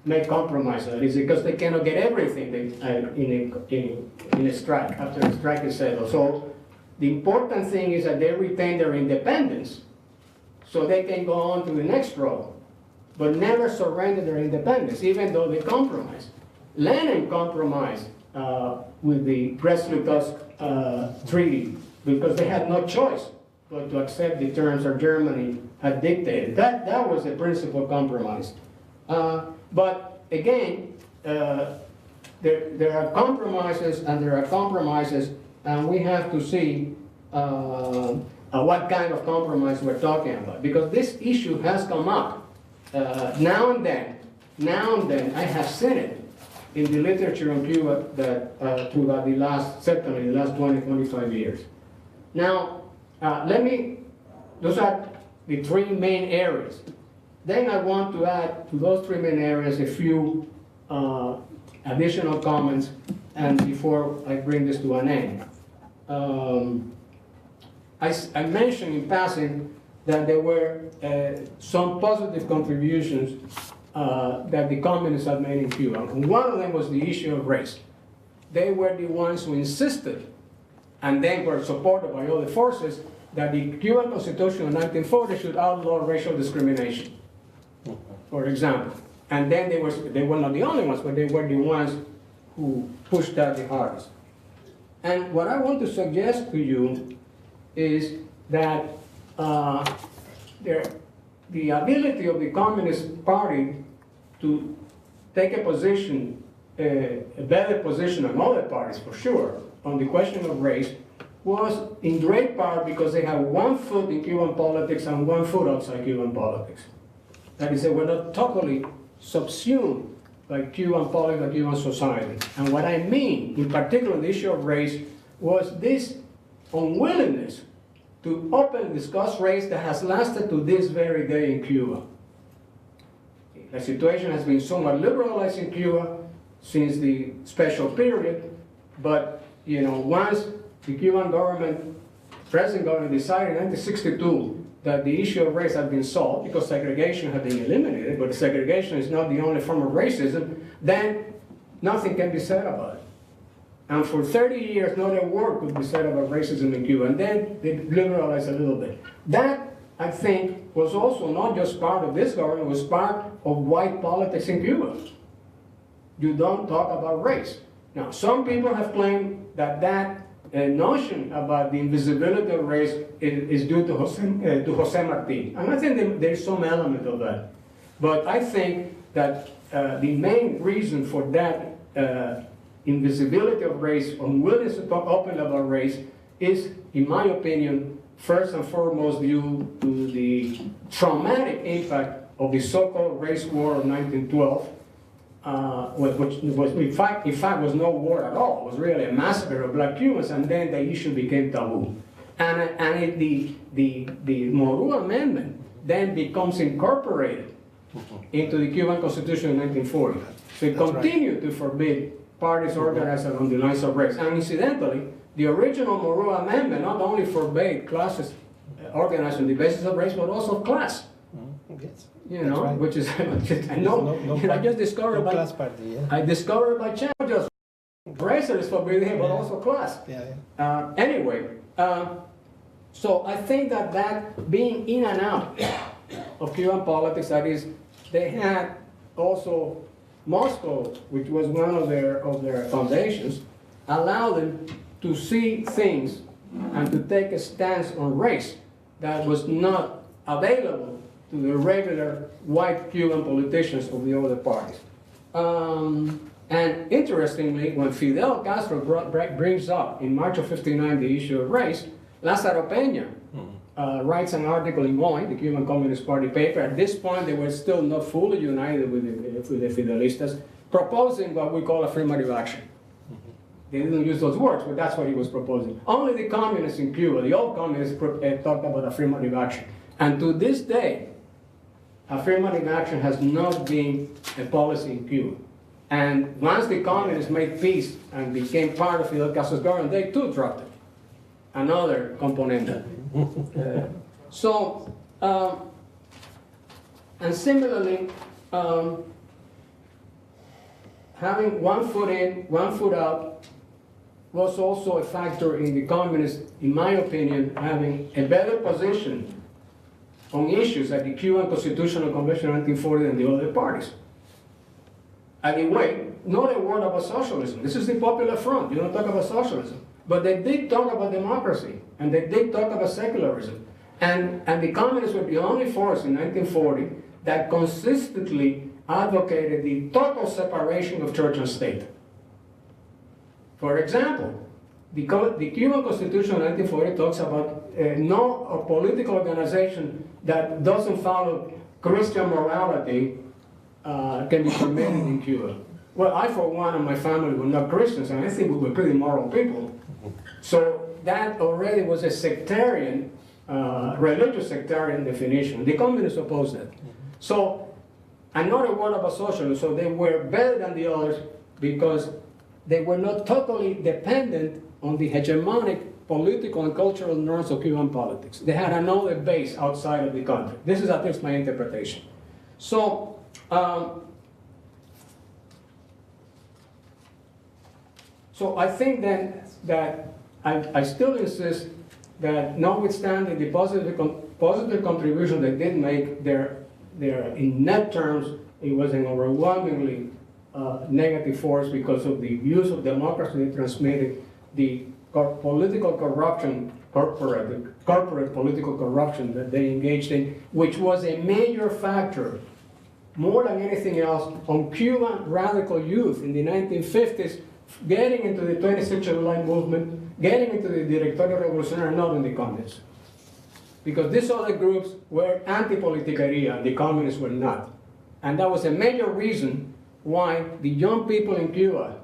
make compromise. That is because they cannot get everything in a strike, after the strike is settled. So the important thing is that they retain their independence so they can go on to the next row, but never surrender their independence, even though they compromise. Lenin compromised with the Brest-Litovsk treaty because they had no choice but to accept the terms that Germany had dictated. That was the principal compromise. But again, there are compromises and there are compromises, and we have to see what kind of compromise we're talking about. Because this issue has come up now and then. I have seen it in the literature on Cuba that throughout the last, certainly the last 20, 25 years. Now, those are the three main areas. Then I want to add to those three main areas a few additional comments, and before I bring this to an end. I mentioned in passing that there were some positive contributions that the communists had made in Cuba. And one of them was the issue of race. They were the ones who insisted, and then were supported by other forces, that the Cuban Constitution of 1940 should outlaw racial discrimination, for example. And then they were not the only ones, but they were the ones who pushed that the hardest. And what I want to suggest to you is that the ability of the Communist Party to take a position, a better position than other parties for sure, on the question of race, was in great part because they have one foot in Cuban politics and one foot outside Cuban politics. That is, they were not totally subsumed by Cuban politics and Cuban society. And what I mean, in particular, the issue of race, was this unwillingness to openly discuss race that has lasted to this very day in Cuba. The situation has been somewhat liberalized in Cuba since the special period, but once the Cuban government, present government, decided in 1962 that the issue of race had been solved because segregation had been eliminated, but segregation is not the only form of racism, then nothing can be said about it. And for 30 years, not a word could be said about racism in Cuba, and then they liberalized a little bit. That, I think, was also not just part of this government, it was part of white politics in Cuba. You don't talk about race. Now, some people have claimed that notion about the invisibility of race is due to Jose Marti. And I think there's some element of that. But I think that the main reason for that invisibility of race, unwillingness to talk openly about race, is, in my opinion, first and foremost due to the traumatic impact of the so-called race war of 1912, which was, in fact, was no war at all. It was really a massacre of black Cubans, and then the issue became taboo. And the Morua Amendment then becomes incorporated into the Cuban Constitution in 1940. So it continued to forbid parties organized along the lines of race. And incidentally, the original Morua Amendment not only forbade classes organized on the basis of race, but also of class. Yes. Right. Which is, I know, I just discovered class party, yeah. I discovered by chance just race is forbidden, but also class. Yeah. Anyway, so I think that being in and out of Cuban politics, that is, they had also Moscow, which was one of their foundations, allowed them to see things and to take a stance on race that was not available to the regular white Cuban politicians of the other parties. And interestingly, when Fidel Castro brings up in March of '59 the issue of race, Lázaro Peña writes an article in Moy, the Cuban Communist Party paper. At this point, they were still not fully united with the Fidelistas, proposing what we call affirmative action. They didn't use those words, but that's what he was proposing. Only the communists in Cuba, the old communists, talked about affirmative action. And to this day, affirmative action has not been a policy in Cuba. And once the communists made peace and became part of Fidel Castro's government, they too dropped it. Another component. And similarly, having one foot in, one foot out was also a factor in the communists, in my opinion, having a better position on issues like the Cuban Constitutional Convention of 1940 than the other parties. Anyway, not a word about socialism. This is the Popular Front. You don't talk about socialism. But they did talk about democracy, and they did talk about secularism. And the communists were the only force in 1940 that consistently advocated the total separation of church and state. For example, the Cuban Constitution of 1940 talks about no political organization that doesn't follow Christian morality can be permitted in Cuba. Well, I, for one, and my family were not Christians, and I think we were pretty moral people. So that already was a sectarian, religious sectarian definition. The communists opposed that. So, another word about socialism, so they were better than the others because they were not totally dependent on the hegemonic political and cultural norms of Cuban politics. They had another base outside of the country. This is at least my interpretation. So, so I think then that I still insist that notwithstanding the positive contribution they did make, in net terms, it was an overwhelmingly negative force because of the use of democracy they transmitted, the political corruption, corporate political corruption that they engaged in, which was a major factor, more than anything else, on Cuban radical youth in the 1950s, getting into the 26th July movement, getting into the Directorio Revolucionario, not in the communists. Because these other groups were anti-politiqueria, and the communists were not. And that was a major reason why the young people in Cuba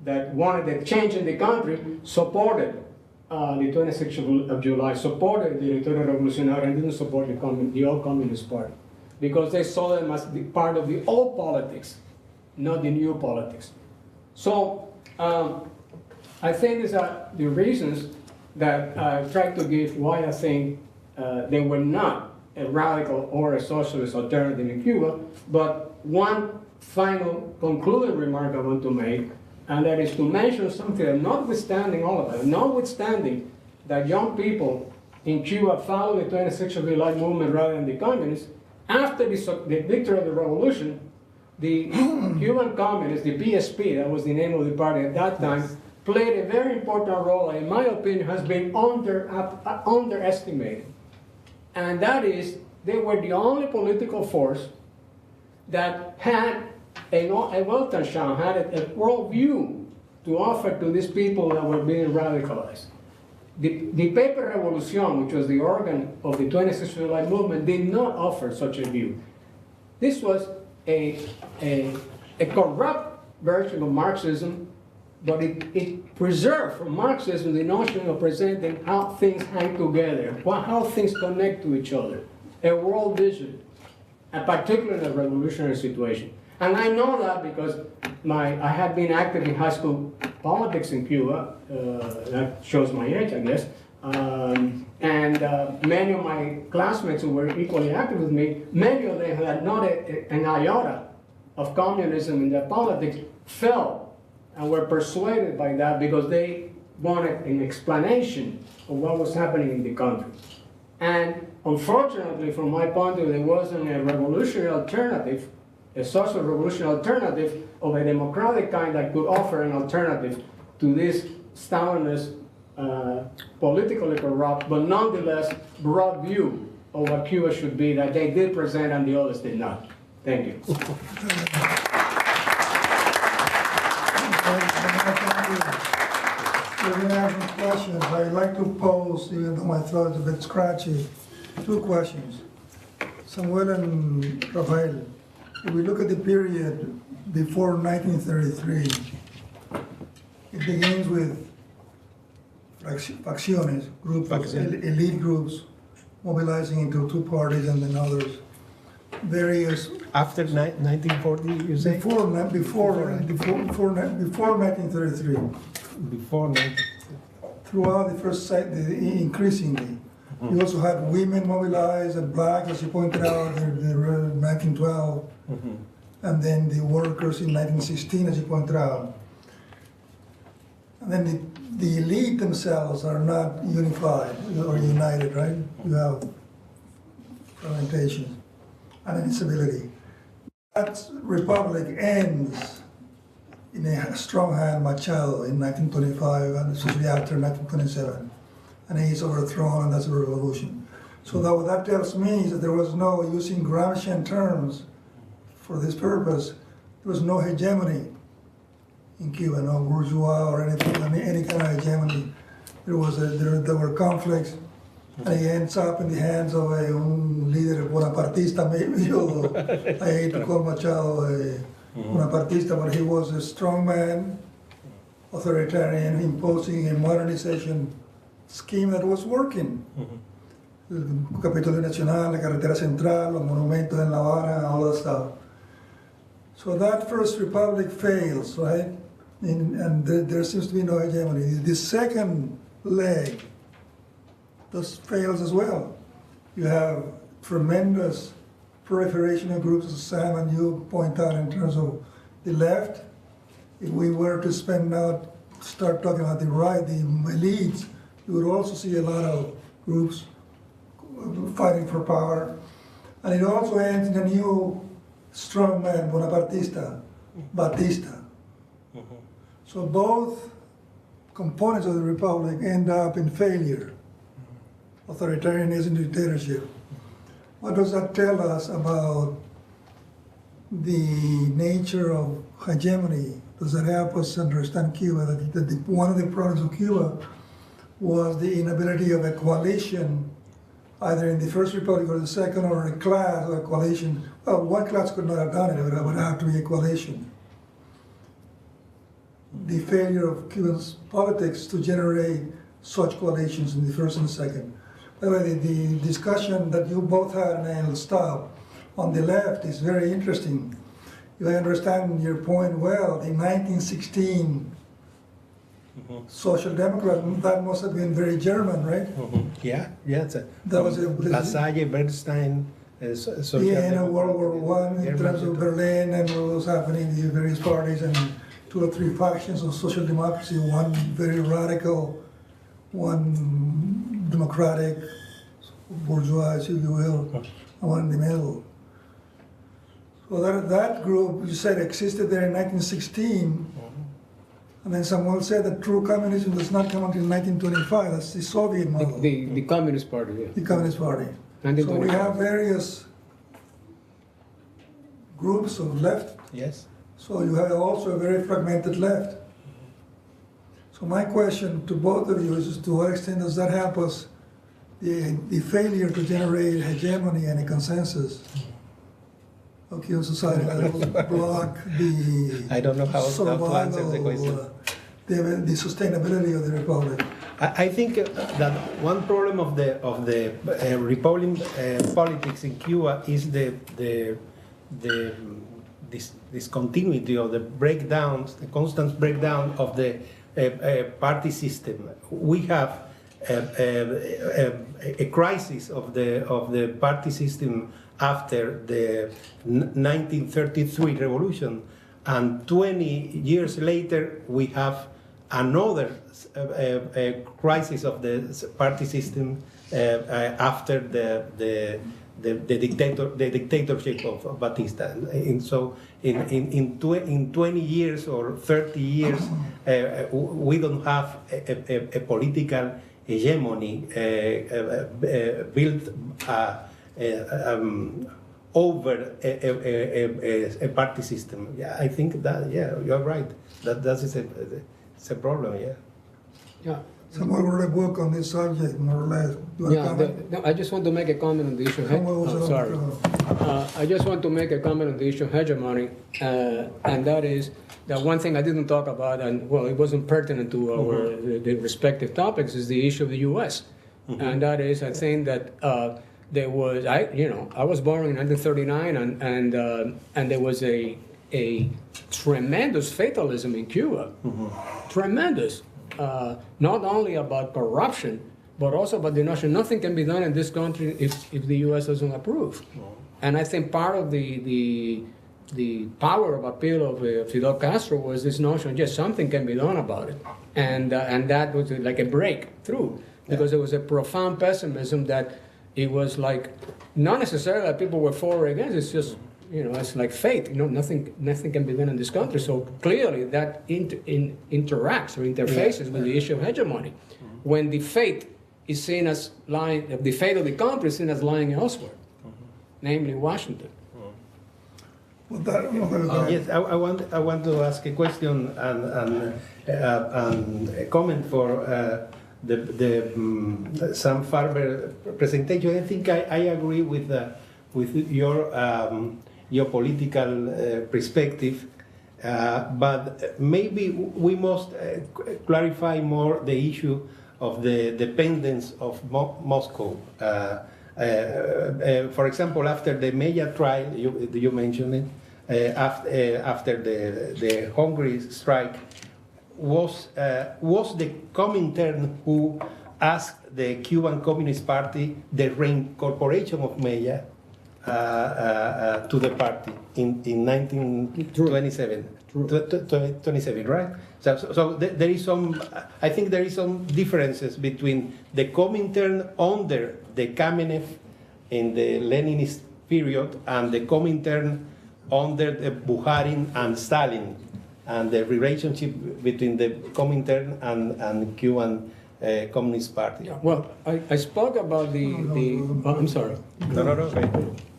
that wanted a change in the country supported the 26th of July, supported the Directorio Revolucionario, and didn't support the old Communist Party. Because they saw them as the part of the old politics, not the new politics. So I think these are the reasons that I tried to give why I think they were not a radical or a socialist alternative in Cuba. But one final concluding remark I want to make, and that is to mention something that notwithstanding all of that, notwithstanding that young people in Cuba followed the 26th of July movement rather than the communists, after the victory of the revolution, the Cuban communists, the PSP, that was the name of the party at that time, played a very important role, and in my opinion has been underestimated. And that is, they were the only political force that had a Weltanschauung, had a worldview to offer to these people that were being radicalized. The paper Revolución, which was the organ of the 26th of July movement, did not offer such a view. This was a corrupt version of Marxism, but it preserved from Marxism the notion of presenting how things hang together, how things connect to each other, a world vision, and particularly in a revolutionary situation. And I know that because I had been active in high school politics in Cuba. That shows my age, I guess. And many of my classmates who were equally active with me, many of them had not an iota of communism in their politics, fell and were persuaded by that because they wanted an explanation of what was happening in the country. And unfortunately, from my point of view, there wasn't a revolutionary alternative, a social revolutionary alternative of a democratic kind that could offer an alternative to this Stalinist, politically corrupt, but nonetheless broad view of what Cuba should be that they did present and the others did not. Thank you. We're going to have some questions. I'd like to pose, even though my throat is a bit scratchy, 2 questions. Samuel and Rafael, if we look at the period before 1933, it begins with facciones, groups, elite groups, mobilizing into two parties and then others. Various, After 1940, you say? before 1933, Before 19... throughout the first increasingly. You also had women mobilized and blacks, as you pointed out, they were in 1912, and then the workers in 1916, as you pointed out. And then the elite themselves are not unified or united, right? You have fragmentation and instability. That republic ends in a strong hand Machado in 1925 and especially after 1927. And he's overthrown and that's a revolution. So that what that tells me is that there was no, using Gramscian terms for this purpose, there was no hegemony in Cuba, no bourgeois or anything, any kind of hegemony. There were conflicts, and he ends up in the hands of a leader Bonapartista, maybe, although I hate to call Machado a Bonapartista, but he was a strong man, authoritarian, imposing a modernization scheme that was working. El Capitolio Nacional, la Carretera Central, los monumentos en La Habana, all that stuff. So that first republic fails, right? And there seems to be no hegemony. The second leg fails as well. You have tremendous proliferation of groups, as Sam and you point out, in terms of the left. If we were to start talking about the right, the elites, you would also see a lot of groups fighting for power. And it also ends in a new strongman, Bonapartista, Batista. So both components of the republic end up in failure, authoritarianism, dictatorship. What does that tell us about the nature of hegemony? Does that help us understand Cuba? That one of the problems of Cuba was the inability of a coalition, either in the First Republic or the Second, or a class or a coalition. Well, one class could not have done it, but it would have to be a coalition. The failure of Cuba's politics to generate such coalitions in the First and the Second. By the way, the discussion that you both had, and I'll stop, on the left is very interesting. If I understand your point well, the 1916 Social Democrat, that must have been very German, right? Yeah, it's a, That was La Salle, Bernstein, Social Yeah, in Democrat. World War I, in terms of Berlin and what was happening in the various parties, and 2 or 3 factions of social democracy, one very radical, one democratic, bourgeois, if you will, and one in the middle. So that group, you said, existed there in 1916, and then someone said that true communism does not come until 1925, that's the Soviet model, The Communist Party, yeah. the Communist Party. So 1925. we have various groups of left. Yes. So you have also a very fragmented left. So my question to both of you is, to what extent does that help us, the failure to generate hegemony and a consensus of Cuban society that will block the I don't know how to answer the question. the sustainability of the republic? I think that one problem of the Republican politics in Cuba is the discontinuity or the breakdowns, the constant breakdown of the party system. We have a crisis of the party system after the 1933 revolution, and 20 years later we have another crisis of the party system after the dictatorship of Batista. And so in 20 years or 30 years, we don't have a political hegemony built over a party system. Yeah, I think that, yeah, you're right. That is a problem, yeah. Yeah. Someone wrote a book on this subject, more or less. You want to Yeah, comment? I just want to make a comment on the issue of sorry. I just want to make a comment on the issue of hegemony, and that is that one thing I didn't talk about, and well, it wasn't pertinent to our the respective topics, is the issue of the U.S. And that is, I think that there was, I was born in 1939, and there was a tremendous fatalism in Cuba. Tremendous. Not only about corruption, but also about the notion nothing can be done in this country if the U.S. doesn't approve. And I think part of the power of appeal of Fidel Castro was this notion, yes, something can be done about it. And that was like a breakthrough, because there was a profound pessimism that it was like, not necessarily that people were for or against, it's just, it's like fate, nothing can be done in this country. So clearly that interacts or interfaces with the issue of hegemony. When the fate is seen as lying, the fate of the country is seen as lying elsewhere, namely Washington. Yes, I want to ask a question and a comment for the Sam Farber presentation. I think I agree with your political perspective, but maybe we must clarify more the issue of the dependence of Moscow. For example, after the Maya trial, you mentioned it, after the Hungary strike, was the Comintern who asked the Cuban Communist Party the reincorporation of Maya to the party in 1927. 27, right? So there is some, I think there is some differences between the Comintern under the Kamenev in the Leninist period and the Comintern under the Bukharin and Stalin, and the relationship between the Comintern and Cuban Communist Party. Well, I spoke about I'm sorry. No. Okay.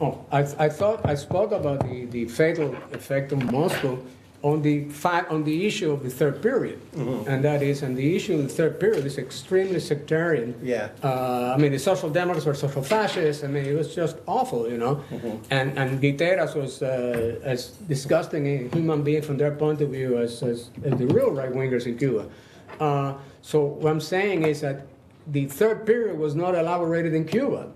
Oh, I thought I spoke about the fatal effect of Moscow on the issue of the third period, and the issue of the third period is extremely sectarian. Yeah. I mean, the social democrats were social fascists. I mean, it was just awful, And Guiterres was as disgusting a human being from their point of view as the real right wingers in Cuba. So what I'm saying is that the third period was not elaborated in Cuba.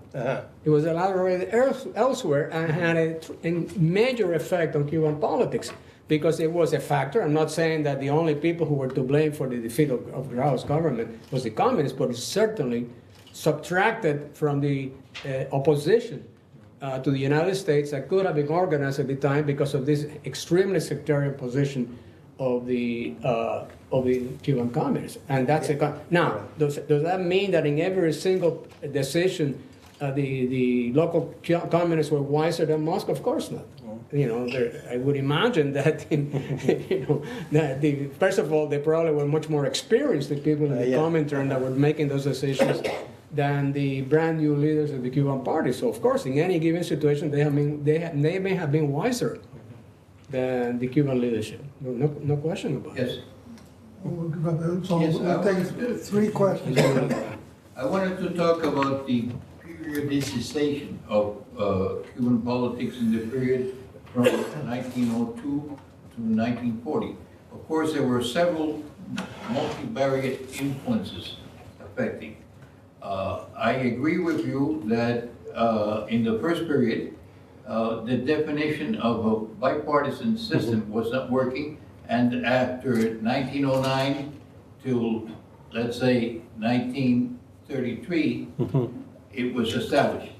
It was elaborated elsewhere and had a major effect on Cuban politics, because it was a factor. I'm not saying that the only people who were to blame for the defeat of Raul's government was the communists, but it certainly subtracted from the opposition to the United States that could have been organized at the time because of this extremely sectarian position of the Cuban communists. And that's now, does that mean that in every single decision the local communists were wiser than Moscow? Of course not. I would imagine that, first of all, they probably were much more experienced, the people in the Comintern that were making those decisions, than the brand new leaders of the Cuban party. So, of course, in any given situation, they may have been wiser than the Cuban leadership. No question about it. Yes. We'll take three questions. I wanted to talk about the periodicization of Cuban politics in the period from 1902 to 1940. Of course, there were several multivariate influences affecting. I agree with you that in the first period, the definition of a bipartisan system was not working, and after 1909 till, let's say, 1933, it was established.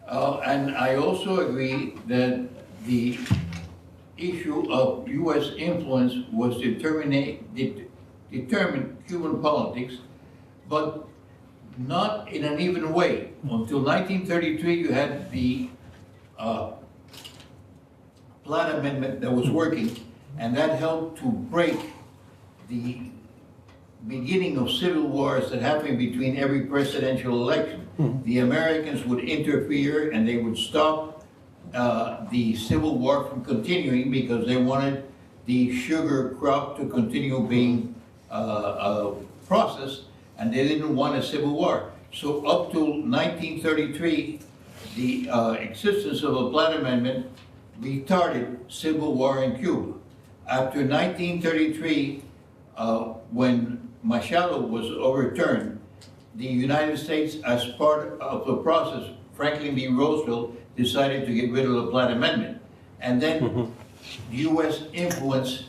And I also agree that the issue of U.S. influence was determine Cuban politics, but not in an even way. Until 1933, you had the Platt Amendment that was working, and that helped to break the beginning of civil wars that happened between every presidential election. The Americans would interfere and they would stop the Civil War from continuing because they wanted the sugar crop to continue being processed, and they didn't want a civil war. So up till 1933, the existence of a Platt Amendment retarded civil war in Cuba. After 1933, when Machado was overturned, the United States, as part of the process, Franklin D. Roosevelt decided to get rid of the Platt Amendment. And then U.S. influence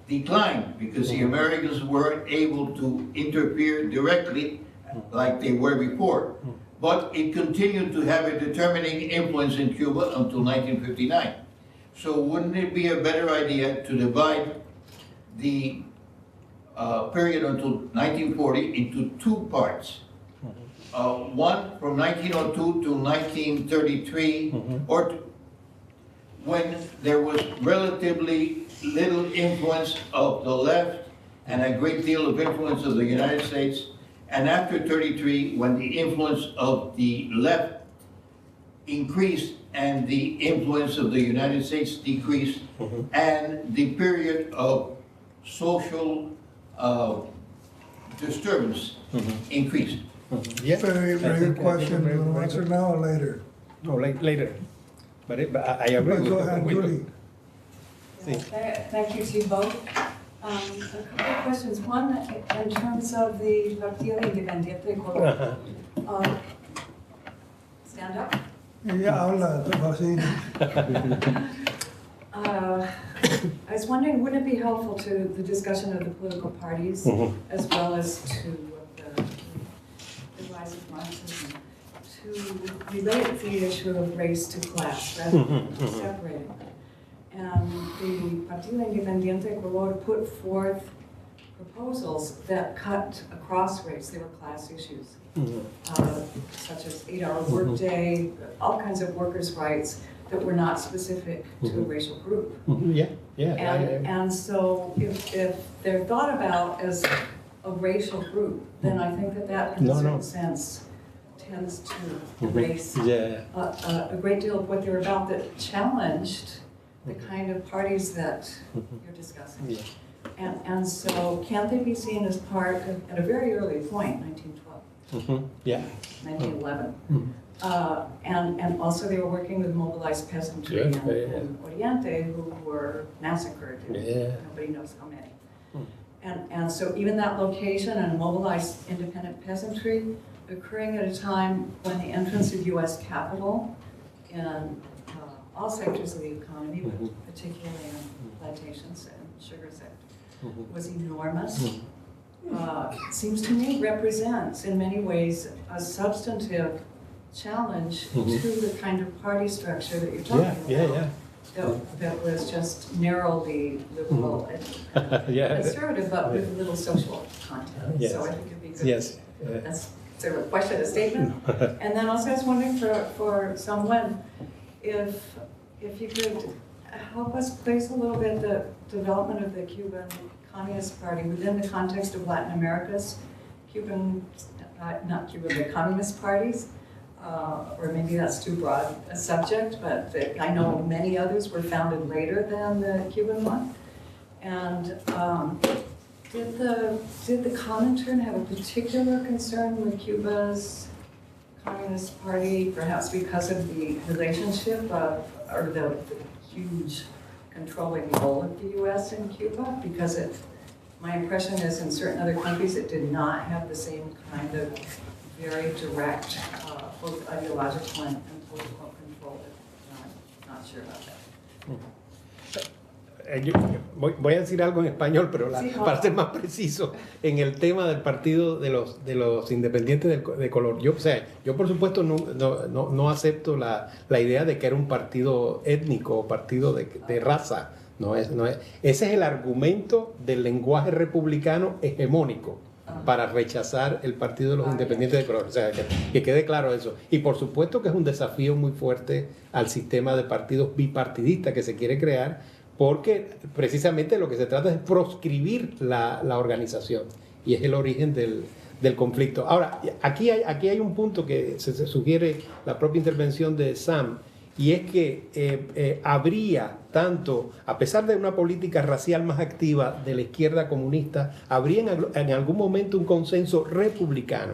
declined because the Americans weren't able to interfere directly like they were before. But it continued to have a determining influence in Cuba until 1959. So wouldn't it be a better idea to divide the period until 1940 into two parts? One from 1902 to 1933, or when there was relatively little influence of the left and a great deal of influence of the United States, and after 33, when the influence of the left increased and the influence of the United States decreased, and the period of social disturbance increased. Yeah. Very, I very think- good question. very- You want to very answer good. now or later? No, later. But I agree Go with ahead, you. Julie. Sí. Thank you to you both. A couple of questions. One, in terms of the Partido Independiente de Colombia. Stand up. Ella habla, así. I was wondering, wouldn't it be helpful to the discussion of the political parties as well as to the rise of Marxism to relate the issue of race to class rather than separating them? And the Partido Independiente de Color put forth proposals that cut across race. They were class issues, such as 8-hour workday, all kinds of workers' rights that were not specific to a racial group. And so if they're thought about as a racial group, then I think that in a certain sense tends to erase a great deal of what they're about that challenged the kind of parties that you're discussing. And so can't they be seen as part of, at a very early point, 1912? 1911. And also they were working with mobilized peasantry in Oriente who were massacred. Nobody knows how many. And so even that location and mobilized independent peasantry occurring at a time when the entrance of U.S. capital in all sectors of the economy, but particularly in plantations and sugar sector, was enormous. Seems to me represents in many ways a substantive challenge to the kind of party structure that you're talking about. That was just narrowly liberal and conservative, but with little social content. So I think it'd be good. That's sort of a question, a statement. And then also I was wondering for someone, if you could help us place a little bit the development of the Cuban Communist Party within the context of Latin America's Cuban, not Cuban, the communist parties, or maybe that's too broad a subject, but I know many others were founded later than the Cuban one. And did the Comintern have a particular concern with Cuba's Communist Party, perhaps because of the relationship of, or the huge controlling role of the U.S. in Cuba? Because my impression is in certain other countries it did not have the same kind of very direct both ideological and political control. I'm not sure about that. Voy a decir algo en español, pero Sí, para ser más preciso, en el tema del partido de los independientes de color. Yo por supuesto no acepto la idea de que era un partido étnico o partido de raza. No es. Ese es el argumento del lenguaje republicano hegemónico para rechazar el partido de los independientes de color. O sea, que quede claro eso. Y por supuesto que es un desafío muy fuerte al sistema de partidos bipartidistas que se quiere crear, porque precisamente lo que se trata es proscribir la organización, y es el origen del conflicto. Ahora, aquí hay un punto que se sugiere la propia intervención de Sam, y es que habría tanto, a pesar de una política racial más activa de la izquierda comunista, habría en algún momento un consenso republicano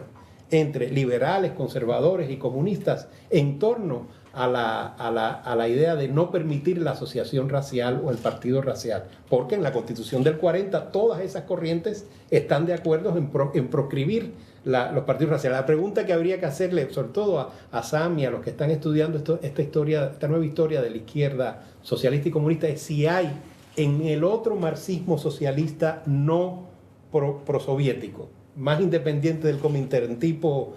entre liberales, conservadores y comunistas en torno a la idea de no permitir la asociación racial o el partido racial, porque en la Constitución del 40 todas esas corrientes están de acuerdo en proscribir los partidos raciales. La pregunta que habría que hacerle, sobre todo a Sam y a los que están estudiando esta nueva historia de la izquierda socialista y comunista, es si hay en el otro marxismo socialista no prosoviético, más independiente del Comintern, tipo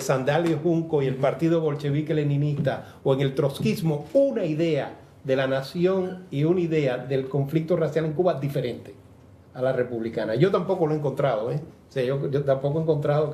Sandalio Junco y el partido bolchevique leninista, o en el trotskismo, una idea de la nación y una idea del conflicto racial en Cuba diferente a la republicana. Yo tampoco lo he encontrado, ¿eh? O sea, yo tampoco he encontrado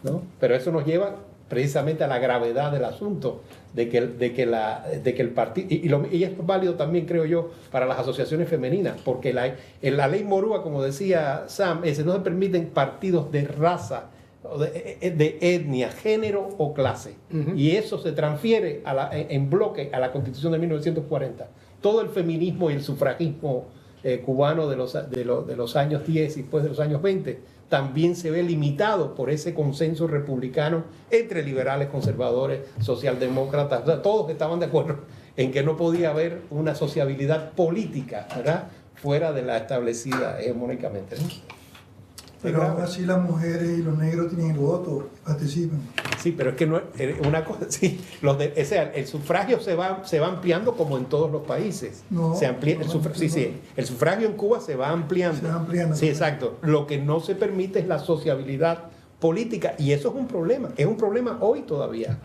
¿no? Pero eso nos lleva precisamente a la gravedad del asunto, de que el partido, y es válido también, creo yo, para las asociaciones femeninas, porque en la ley Morúa, como decía Sam, no se permiten partidos de raza, de etnia, género o clase. Y eso se transfiere en bloque a la Constitución de 1940. Todo el feminismo y el sufragismo cubano de los años 10 y después de los años 20 también se ve limitado por ese consenso republicano entre liberales, conservadores, socialdemócratas. O sea, todos estaban de acuerdo en que no podía haber una sociabilidad política, ¿verdad?, fuera de la establecida hegemónicamente, ¿no? Pero aún así las mujeres y los negros tienen el voto, participan. Sí, pero es que no es una cosa, sí, o sea, el sufragio se va ampliando como en todos los países. No, se amplía, no, el sufragio en Cuba se va ampliando. Se va ampliando. Sí, exacto. Lo que no se permite es la sociabilidad política, y eso es un problema hoy todavía.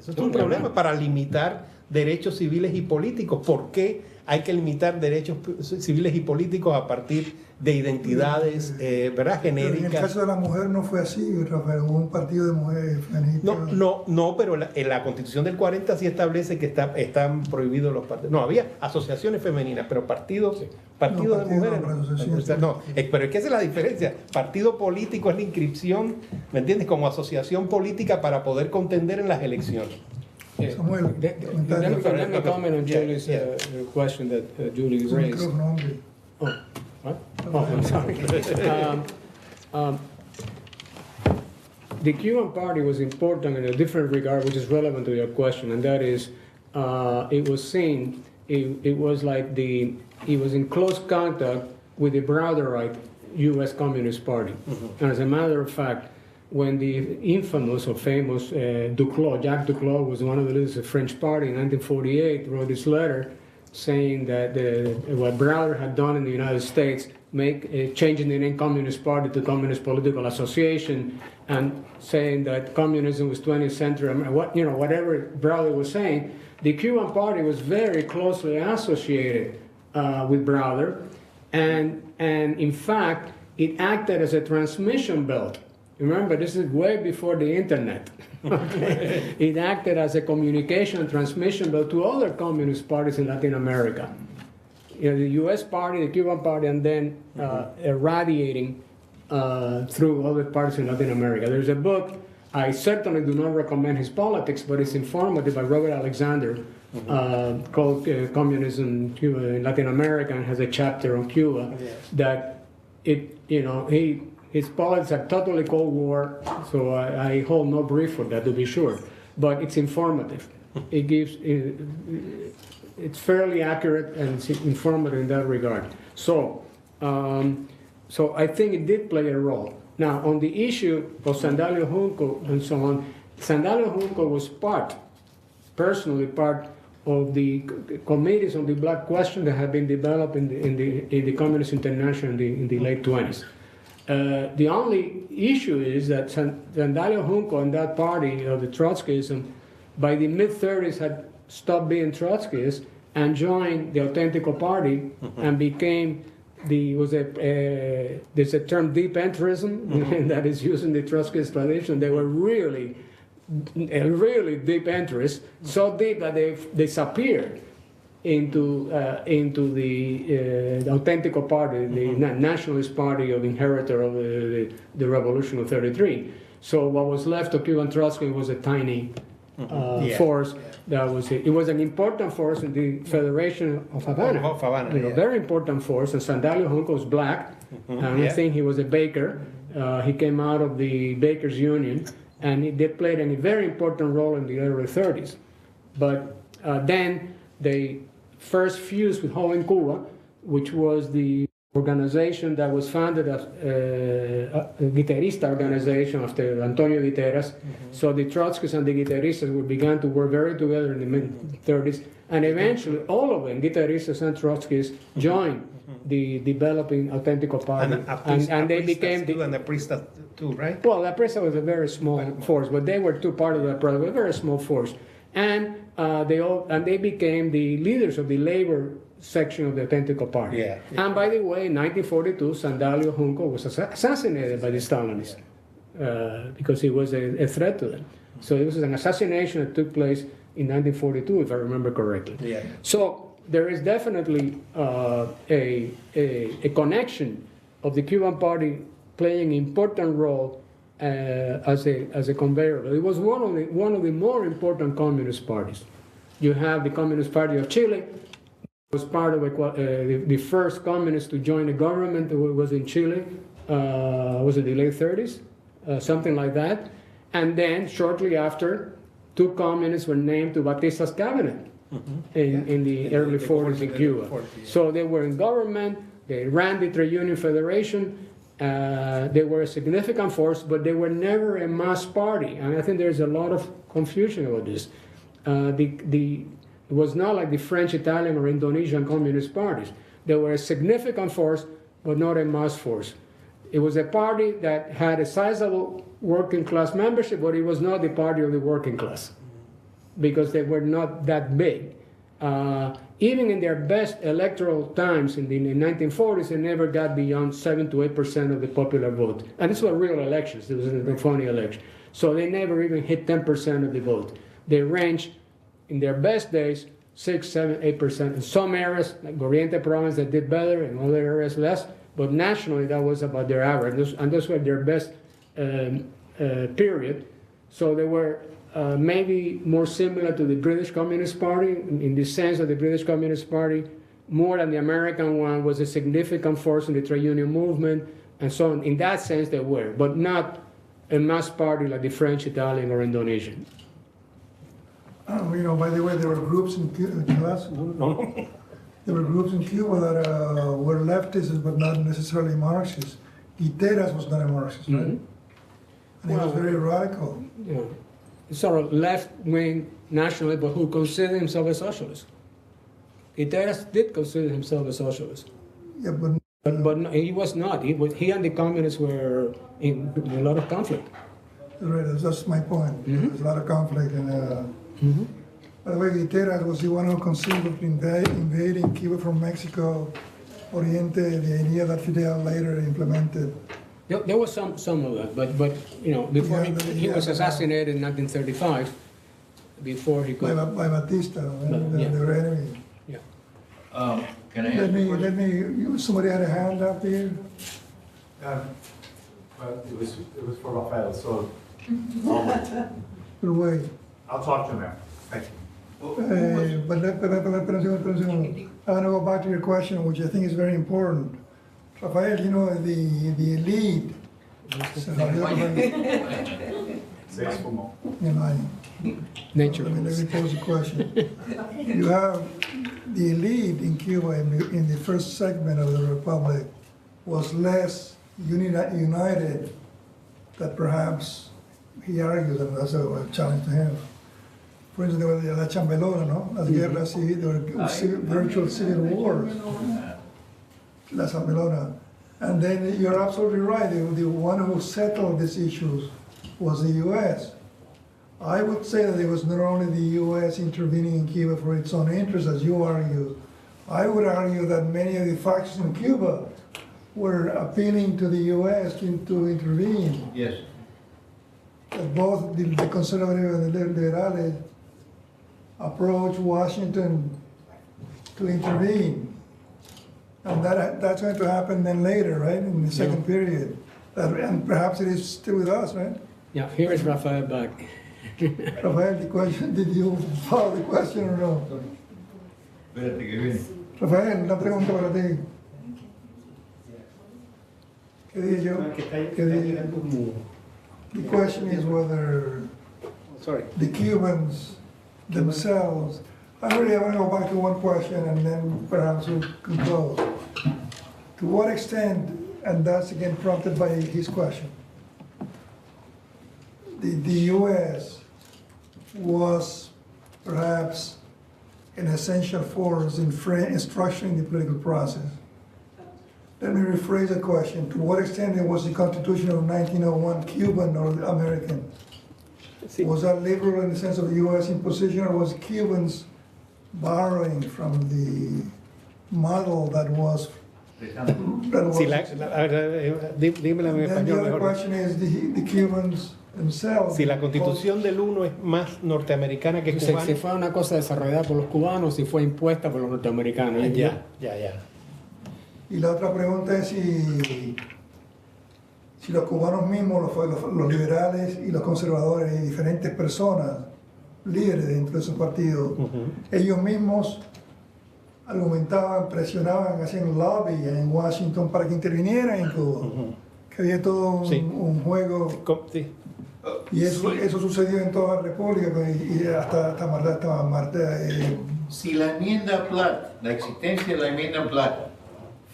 Eso es un problema para limitar derechos civiles y políticos. ¿Por qué hay que limitar derechos civiles y políticos a partir de identidades, ¿verdad?, genéricas? Pero en el caso de la mujer no fue así, Rafael, hubo un partido de mujeres feministas. No, pero en la Constitución del 40 sí establece que están prohibidos los partidos. No, había asociaciones femeninas, pero partidos de mujeres no. Pero es que esa es la diferencia. Partido político es la inscripción, ¿me entiendes?, como asociación política para poder contender en las elecciones. Samuel, let me comment on Julie's question that Julie raised. Oh, what? Oh, I'm sorry. The Cuban Party was important in a different regard, which is relevant to your question, and that is, it was seen, it was like it was in close contact with the Brotherite U.S. Communist Party. And as a matter of fact, when the infamous or famous Duclos, Jacques Duclos, was one of the leaders of the French Party in 1948, wrote this letter saying that what Browder had done in the United States, changing the name Communist Party to Communist Political Association, and saying that communism was 20th century, whatever Browder was saying, the Cuban Party was very closely associated with Browder, and in fact, it acted as a transmission belt. Remember, this is way before the internet. Okay? It acted as a communication and transmission belt to other communist parties in Latin America. The U.S. party, the Cuban party, and then irradiating through other parties in Latin America. There's a book, I certainly do not recommend his politics, but it's informative, by Robert Alexander, called Communism in Latin America, and has a chapter on Cuba, that his politics are totally Cold War, so I hold no brief for that, to be sure. But it's informative. It's fairly accurate and it's informative in that regard. So I think it did play a role. Now, on the issue of Sandalio Junco and so on, Sandalio Junco was personally part of the committees on the black question that had been developed in the Communist International in the late 20s. The only issue is that Sandalio Junco and that party, the Trotskyism, by the mid-30s had stopped being Trotskyists and joined the Auténtico Party and became there's a term deep entrism that is used in the Trotskyist tradition. They were really deep interests, so deep that they disappeared into the Auténtico Party, the nationalist party of inheritor of the Revolution of '33. So what was left of Cuban Trotsky was a tiny force. That was it. It was an important force in the Federation of Havana. Very important force. And Sandalio Junco was black, and I think he was a baker. He came out of the Bakers Union, and they played a very important role in the early 30s. But then they first fused with Joven Cuba, which was the organization that was founded as a guitarista organization after Antonio Guiteras. So the Trotskyists and the guitaristas began to work very together in the mid-30s, and eventually all of them, guitaristas and Trotskyists, joined the developing Auténtico Party, and they became the. And the Aprista too, right? Well, the Aprista was a very small force, but they were two part of the project, a very small force, and they became the leaders of the labor section of the Auténtico Party. Yeah. And by the way, in 1942, Sandalio Junco was assassinated by the Stalinists because he was a threat to them. So it was an assassination that took place in 1942, if I remember correctly. Yeah. So there is definitely a connection of the Cuban Party playing an important role as a conveyor. It was one of the more important communist parties. You have the Communist Party of Chile, was part of the first communist to join the government. It was in Chile. Was it the late 30s, something like that? And then shortly after, two communists were named to Batista's cabinet in the early 40s in Cuba. So they were in government. They ran the Trade Union Federation. They were a significant force, but they were never a mass party. And I think there's a lot of confusion about this. It was not like the French, Italian, or Indonesian communist parties. They were a significant force, but not a mass force. It was a party that had a sizable working class membership, but it was not the party of the working class because they were not that big. Even in their best electoral times in the 1940s, they never got beyond 7 to 8% of the popular vote. And this were real elections. It was a phony election. So they never even hit 10% of the vote. They ranged in their best days, 6, 7, 8%. In some areas, like Oriente province, they did better, in other areas less, but nationally that was about their average, and those were their best period. So they were maybe more similar to the British Communist Party, in the sense that the British Communist Party, more than the American one, was a significant force in the trade union movement, and so on. In that sense they were, but not a mass party like the French, Italian, or Indonesian. You know, by the way, there were groups in Cuba, there were groups in Cuba that were leftists but not necessarily Marxists. Guiteras was not a Marxist, right? And he was very radical. You know, sort of left-wing nationalist, but who considered himself a socialist. Guiteras did consider himself a socialist. Yeah, but But no, he was not. He and the communists were in a lot of conflict. right, that's my point. There's a lot of conflict. And by the way, Guiteras was the one who conceived of invading Cuba from Mexico, Oriente, the idea that Fidel later implemented. There was some of that, but you know, before he was assassinated in 1935, before he could. By Batista, their enemy. Yeah. Can I ask Let me, somebody had a hand up here? Well, it was for Rafael, so We'll wait. I'll talk to him now. Thank you. But espera un segundo. I want to go back to your question, which I think is very important. Rafael, you know, the elite, Seis pulmão. you know, Nature. let me pose a question. You have the elite in Cuba in the first segment of the republic was less united than perhaps he argues, and that's a challenge to him. For instance, there was La Chambelona, no? Las guerras civil, there were virtual civil wars. La Chambelona. And then you're absolutely right, the one who settled these issues was the U.S. I would say that it was not only the U.S. intervening in Cuba for its own interests, as you argue. I would argue that many of the factions in Cuba were appealing to the U.S. to intervene. Yes. That both the conservative and the liberales approached Washington to intervene. And that's going to happen then later, right, in the second period. And perhaps it is still with us, right? Yeah, here is Rafael back. Rafael, the question, did you follow the question or no? Espérate que viene. Rafael, una pregunta para ti. ¿Qué dije yo? ¿Qué dije? The question is whether Sorry. the Cubans themselves, I want to go back to one question and then perhaps we can close. To what extent, and that's again prompted by his question, the U.S. was perhaps an essential force in structuring the political process. Let me rephrase the question. To what extent it was the Constitution of 1901 Cuban or American? Sí. Was that liberal in the sense of the U.S. imposition, or was Cubans borrowing from the model that was? Si dímela en And then the español other mejor. question is the Cubans themselves. Si la constitución del 1 es más norteamericana que Si cubana. fue una cosa desarrollada por los cubanos, si fue impuesta por los norteamericanos. Ya. Y la otra pregunta es si los cubanos mismos, los liberales y los conservadores y diferentes personas, líderes dentro de esos partidos, ellos mismos argumentaban, presionaban, hacían lobby en Washington para que intervinieran en Cuba. Que había todo un juego. Sí. Y eso sucedió en toda la República y hasta Marta. Si la enmienda Platt, la existencia de la enmienda Platt,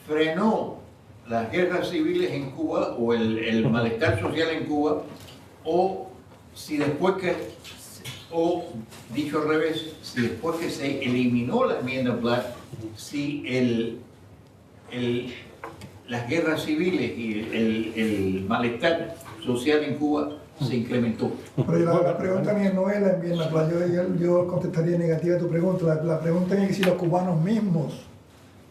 frenó las guerras civiles en Cuba o el malestar social en Cuba, o si después que, o dicho al revés, si después que se eliminó la enmienda Platt, si las guerras civiles y el malestar social en Cuba se incrementó. Pero la pregunta mía no es la enmienda, yo contestaría negativa a tu pregunta. La pregunta es si los cubanos mismos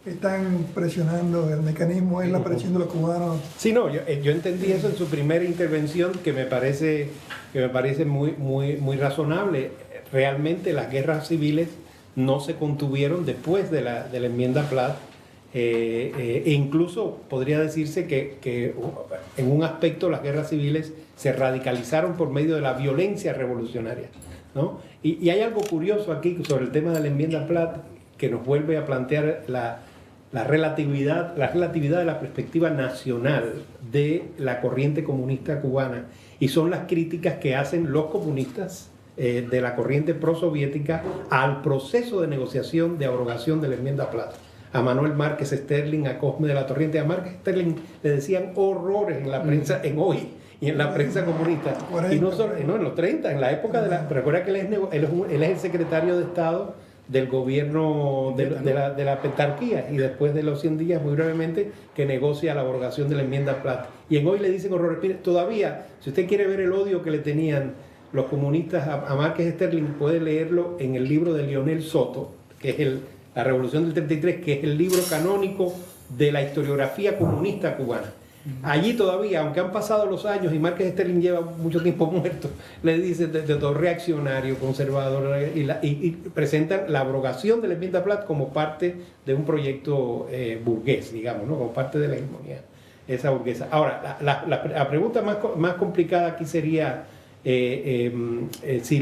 están presionando, el mecanismo es la presión de los cubanos. Sí, no, yo entendí eso en su primera intervención, que me parece muy razonable. Realmente las guerras civiles no se contuvieron después de la enmienda Platt, e incluso podría decirse que en un aspecto las guerras civiles se radicalizaron por medio de la violencia revolucionaria, ¿no? Y hay algo curioso aquí sobre el tema de la enmienda Platt que nos vuelve a plantear la relatividad de la perspectiva nacional de la corriente comunista cubana, y son las críticas que hacen los comunistas de la corriente prosoviética al proceso de negociación de abrogación de la enmienda Platt. A Manuel Márquez Sterling, a Cosme de la Torriente, a Márquez Sterling le decían horrores en la prensa, en Hoy, y en la prensa comunista. 40, y no solo, no, en los 30, en la época de la... Recuerda que él es el secretario de Estado del gobierno de la pentarquía, y después de los 100 días, muy brevemente, que negocia la abrogación de la enmienda Platt. Y en Hoy le dicen horrores. Mire, todavía, si usted quiere ver el odio que le tenían los comunistas a Márquez Sterling, puede leerlo en el libro de Lionel Soto, que es La Revolución del 33, que es el libro canónico de la historiografía comunista cubana. Allí todavía, aunque han pasado los años y Márquez Sterling lleva mucho tiempo muerto, le dicen de todo reaccionario, conservador, y presentan la abrogación de la enmienda Platt como parte de un proyecto burgués, digamos, ¿no? Como parte de la hegemonía esa burguesa. Ahora, la pregunta más complicada aquí sería si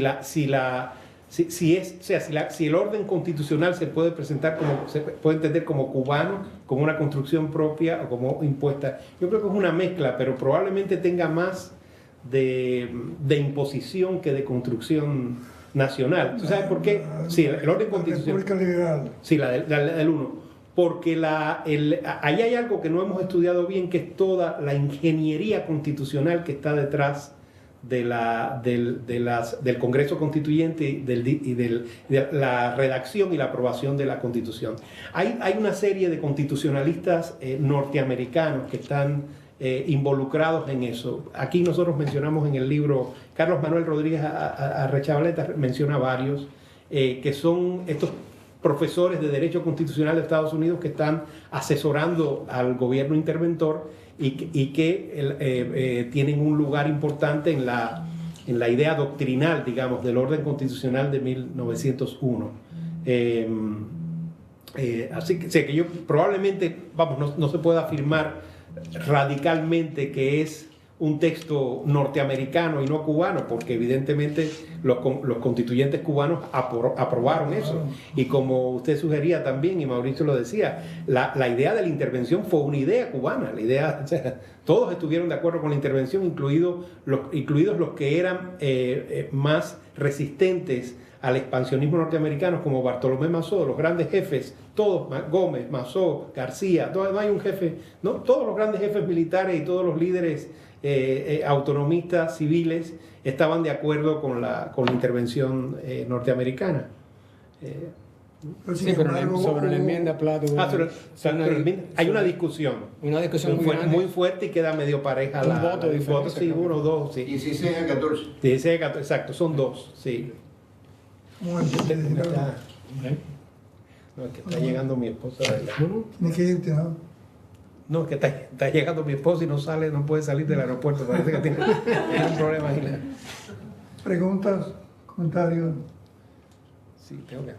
el orden constitucional se puede presentar se puede entender como cubano, como una construcción propia o como impuesta. Yo creo que es una mezcla, pero probablemente tenga más de imposición que de construcción nacional. ¿Tú sabes por qué? Sí, el orden constitucional. La República Liberal. Sí, la del 1. Porque ahí hay algo que no hemos estudiado bien, que es toda la ingeniería constitucional que está detrás del Congreso Constituyente y de la redacción y la aprobación de la Constitución. Hay una serie de constitucionalistas norteamericanos que están involucrados en eso. Aquí nosotros mencionamos en el libro, Carlos Manuel Rodríguez Arrechavaleta menciona varios, que son estos profesores de Derecho Constitucional de Estados Unidos que están asesorando al gobierno interventor y que tienen un lugar importante en la idea doctrinal, digamos, del orden constitucional de 1901. Así que yo probablemente, vamos, no se puede afirmar radicalmente que es un texto norteamericano y no cubano, porque evidentemente los constituyentes cubanos aprobaron eso. Y como usted sugería también, y Mauricio lo decía, la idea de la intervención fue una idea cubana. La idea, o sea, todos estuvieron de acuerdo con la intervención, incluidos los que eran más resistentes al expansionismo norteamericano como Bartolomé Mazó, los grandes jefes, todos, Gómez, Mazó, García, no hay un jefe, ¿no? Todos los grandes jefes militares y todos los líderes autonomistas civiles estaban de acuerdo con la Sí, intervención norteamericana. sobre la enmienda Plato. Hay una discusión. Una discusión muy grande. Muy fuerte y queda medio pareja Un voto de diferencia, sí, creo. 1 o 2, sí. 16 a 14. 16 a 14, exacto, son 2, sí. Muy bien, No, es que está llegando mi esposa. tienes que irte, ¿no? No, es que está llegando mi esposa y no puede salir del aeropuerto. Parece que tiene un problema ahí. Preguntas, comentarios. Sí, tengo que...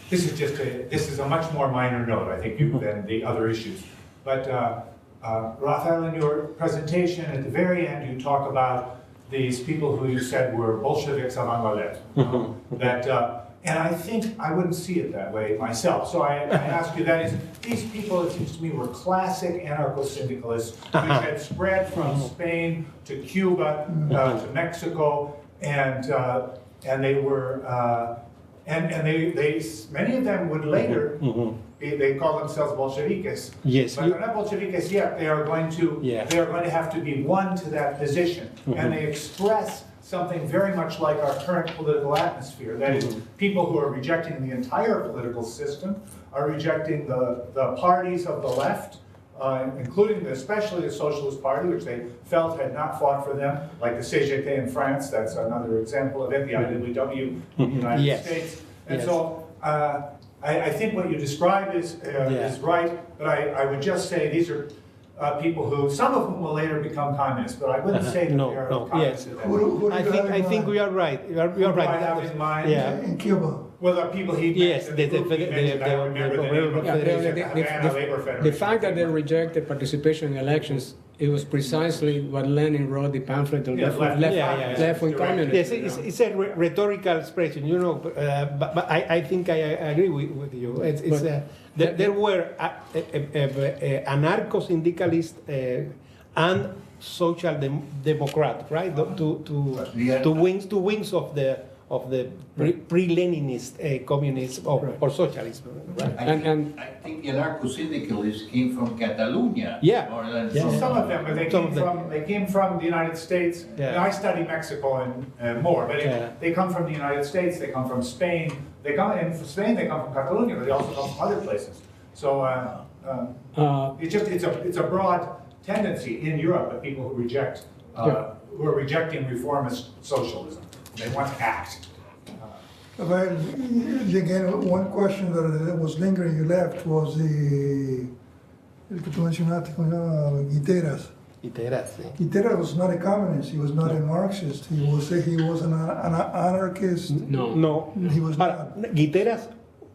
This is a much more minor note, I think, than the other issues. But Rafael, in your presentation, at the very end, you talk about these people who you said were Bolsheviks avant la lettre. And I think I wouldn't see it that way myself. So I ask you, that is, these people, it seems to me, were classic anarcho-syndicalists which had spread from Spain to Cuba, to Mexico, and they were, and they many of them would later, they call themselves Bolsheviks. Yes. But they're not Bolsheviks yet. They are going to, they are going to have to be won to that position, and they express something very much like our current political atmosphere. That is, people who are rejecting the entire political system, are rejecting the parties of the left, including especially the Socialist Party, which they felt had not fought for them, like the CGT in France. That's another example of it, the IWW in the United States. And so I think what you describe is right, but I would just say these are people who, some of whom will later become communists, but I wouldn't say that they are communists. Who do you have I in think mind? we are right. You are Who do I right. have in mind? Yeah. In Cuba. Well, the people he Yes, mentioned, the group he mentioned, I don't remember the name of Yeah, it. the- Havana Labor the Federation. fact that they rejected participation in elections, it was precisely what Lenin wrote the pamphlet of Yeah, left- left-wing Direct. communism. Yes, you it's, know. it's a rhetorical expression, you know, but I think I agree with you. There were anarcho-syndicalists and social democrat, right? Two wings of the pre-Leninist communism or socialism, right? And- I think the anarcho-syndicalists came from Catalonia. Yeah. More than Yeah. Some of them, but they came from the United States. Yeah. Now, I study Mexico and more, but Yeah. they come from the United States, they come from Spain. And from Spain, they come from Catalonia, but they also come from other places. So it's a broad tendency in Europe of people who are rejecting reformist socialism. They want to act. Rafael, again, one question that was lingering, you left, was el que tú mencionaste, ¿cómo se llama? Guiteras. Guiteras was not a communist, he was not a Marxist, he was an anarchist. No. He was Ahora, not. Guiteras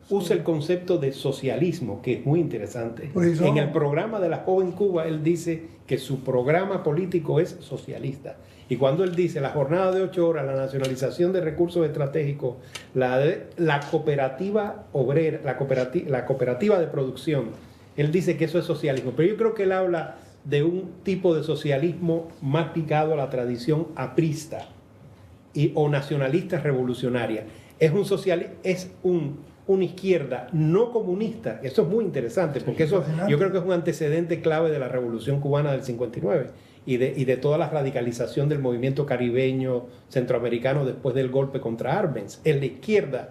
usa el concepto de socialismo, que es muy interesante. Por eso- En el programa de la Joven Cuba, él dice que su programa político es socialista. Y cuando él dice la jornada de 8 horas, la nacionalización de recursos estratégicos, la cooperativa obrera, la cooperativa de producción, él dice que eso es socialismo. Pero yo creo que él habla de un tipo de socialismo más ligado a la tradición aprista o nacionalista revolucionaria. Es una izquierda no comunista. Eso es muy interesante, porque eso yo creo que es un antecedente clave de la Revolución Cubana del 59 y de toda la radicalización del movimiento caribeño centroamericano después del golpe contra Arbenz. Es la izquierda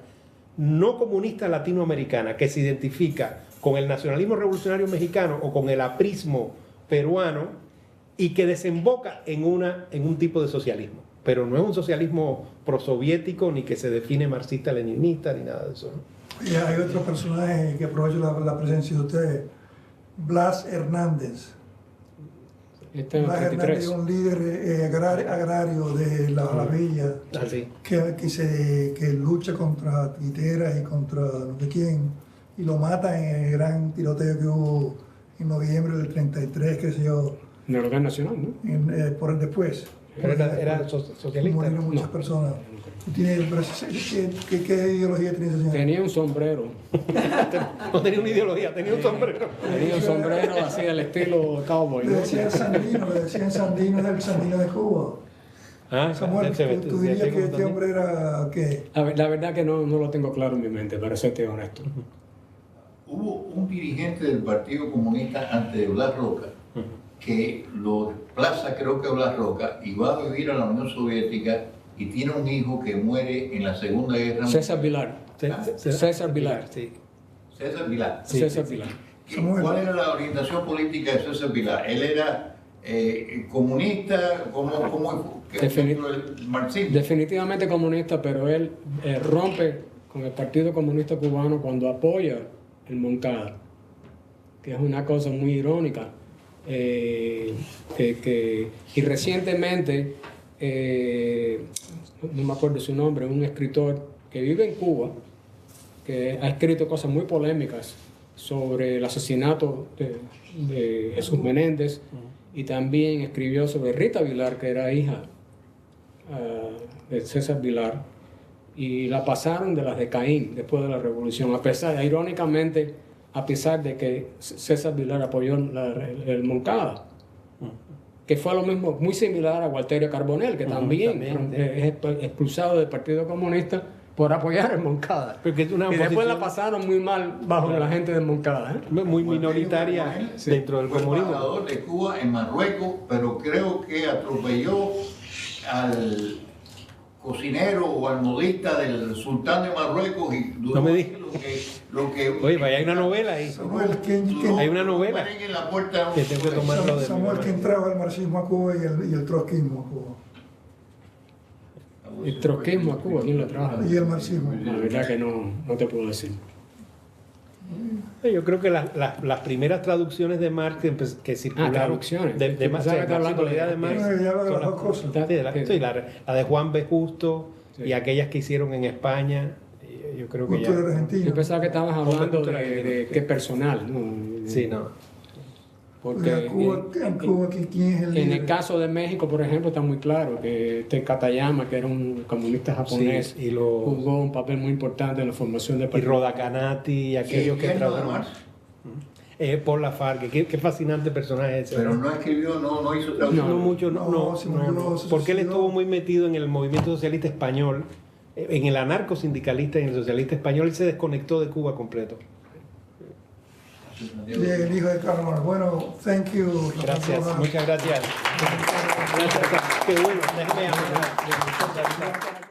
no comunista latinoamericana que se identifica con el nacionalismo revolucionario mexicano o con el aprismo peruano y que desemboca en un tipo de socialismo. Pero no es un socialismo prosoviético ni que se define marxista-leninista ni nada de eso, ¿no? Y hay otro personaje que aprovecho la presencia de usted, Blas Hernández. Este es el Blas Hernández es 33. un líder agrario de la villa Así. que lucha contra Guiteras y contra no sé quién, y lo mata en el gran tiroteo que hubo en noviembre del 33, qué sé yo, En el Organo Nacional, ¿no? por el después. Pero era socialista. Murieron muchas No. personas. ¿Qué ideología tiene ese señor? Tenía un sombrero. No tenía una ideología, tenía un sombrero. Tenía un sombrero así al estilo cowboy, Le ¿no? decían Sandino, es el Sandino de Cuba. Ah, Samuel, tú dirías que este hombre era, ¿qué? La verdad que no lo tengo claro en mi mente, para serte honesto. Hubo un dirigente del Partido Comunista antes de Blas Roca que lo desplaza, creo que Blas Roca, y va a vivir a la Unión Soviética y tiene un hijo que muere en la Segunda Guerra Mundial. César Vilar. Ah, César Vilar. Sí. César Vilar. César Vilar. ¿Cuál era la orientación política de César Vilar? Él era comunista, ¿cómo dentro del marxismo? Definitivamente comunista, pero él rompe con el Partido Comunista Cubano cuando apoya el Moncada, que es una cosa muy irónica. Y recientemente, no me acuerdo su nombre, un escritor que vive en Cuba, que ha escrito cosas muy polémicas sobre el asesinato de Jesús Menéndez, y también escribió sobre Rita Vilar, que era hija de César Vilar, y la pasaron de las de Caín después de la revolución, irónicamente, a pesar de que César Vilar apoyó el Moncada, que fue lo mismo, muy similar a Walterio Carbonell, que también es expulsado del Partido Comunista por apoyar el Moncada. Porque es una Y después posición la pasaron muy mal bajo la gente del Moncada. muy minoritaria dentro del Fue comunismo. embajador de Cuba en Marruecos, pero creo que atropelló al cocinero o al modista del sultán de Marruecos y duró No me digas. lo que Oye, vaya, hay una novela ahí. Samuel, Hay una novela en la puerta que tengo que tomarlo de Samuel que entraba el marxismo a Cuba y el trotskismo a Cuba. El trotskismo a Cuba, ¿quién lo trajo? Y el marxismo. La verdad que no te puedo decir. Yo creo que las primeras traducciones de Marx que circularon, traducciones. de Yo pensaba que estaba hablando la idea de Marx, Bueno, ya habla de son las dos cosas. la de Juan B. Justo Sí. y aquellas que hicieron en España, yo creo que Cultura ya... argentina. Yo pensaba que estabas hablando Cultura de qué personal, ¿no? Sí, no. Porque en Cuba, ¿quién es el en líder? el caso de México, por ejemplo, está muy claro que Katayama, que era un comunista japonés, Sí, jugó un papel muy importante en la formación del y partido. Rodacanati y aquellos que ¿Quién no de trabajaron. Marx? Por la FARC, qué fascinante personaje ese. Pero no escribió, no hizo traducción. No mucho, no. se murió, se Porque él suicidó. estuvo muy metido en el movimiento socialista español, en el anarcosindicalista y en el socialista español. Él se desconectó de Cuba completo. Y el hijo de Karl Marx. Bueno, thank you. Rafael Gracias, Rojas. muchas gracias. Gracias. Qué bueno, déjame hablar.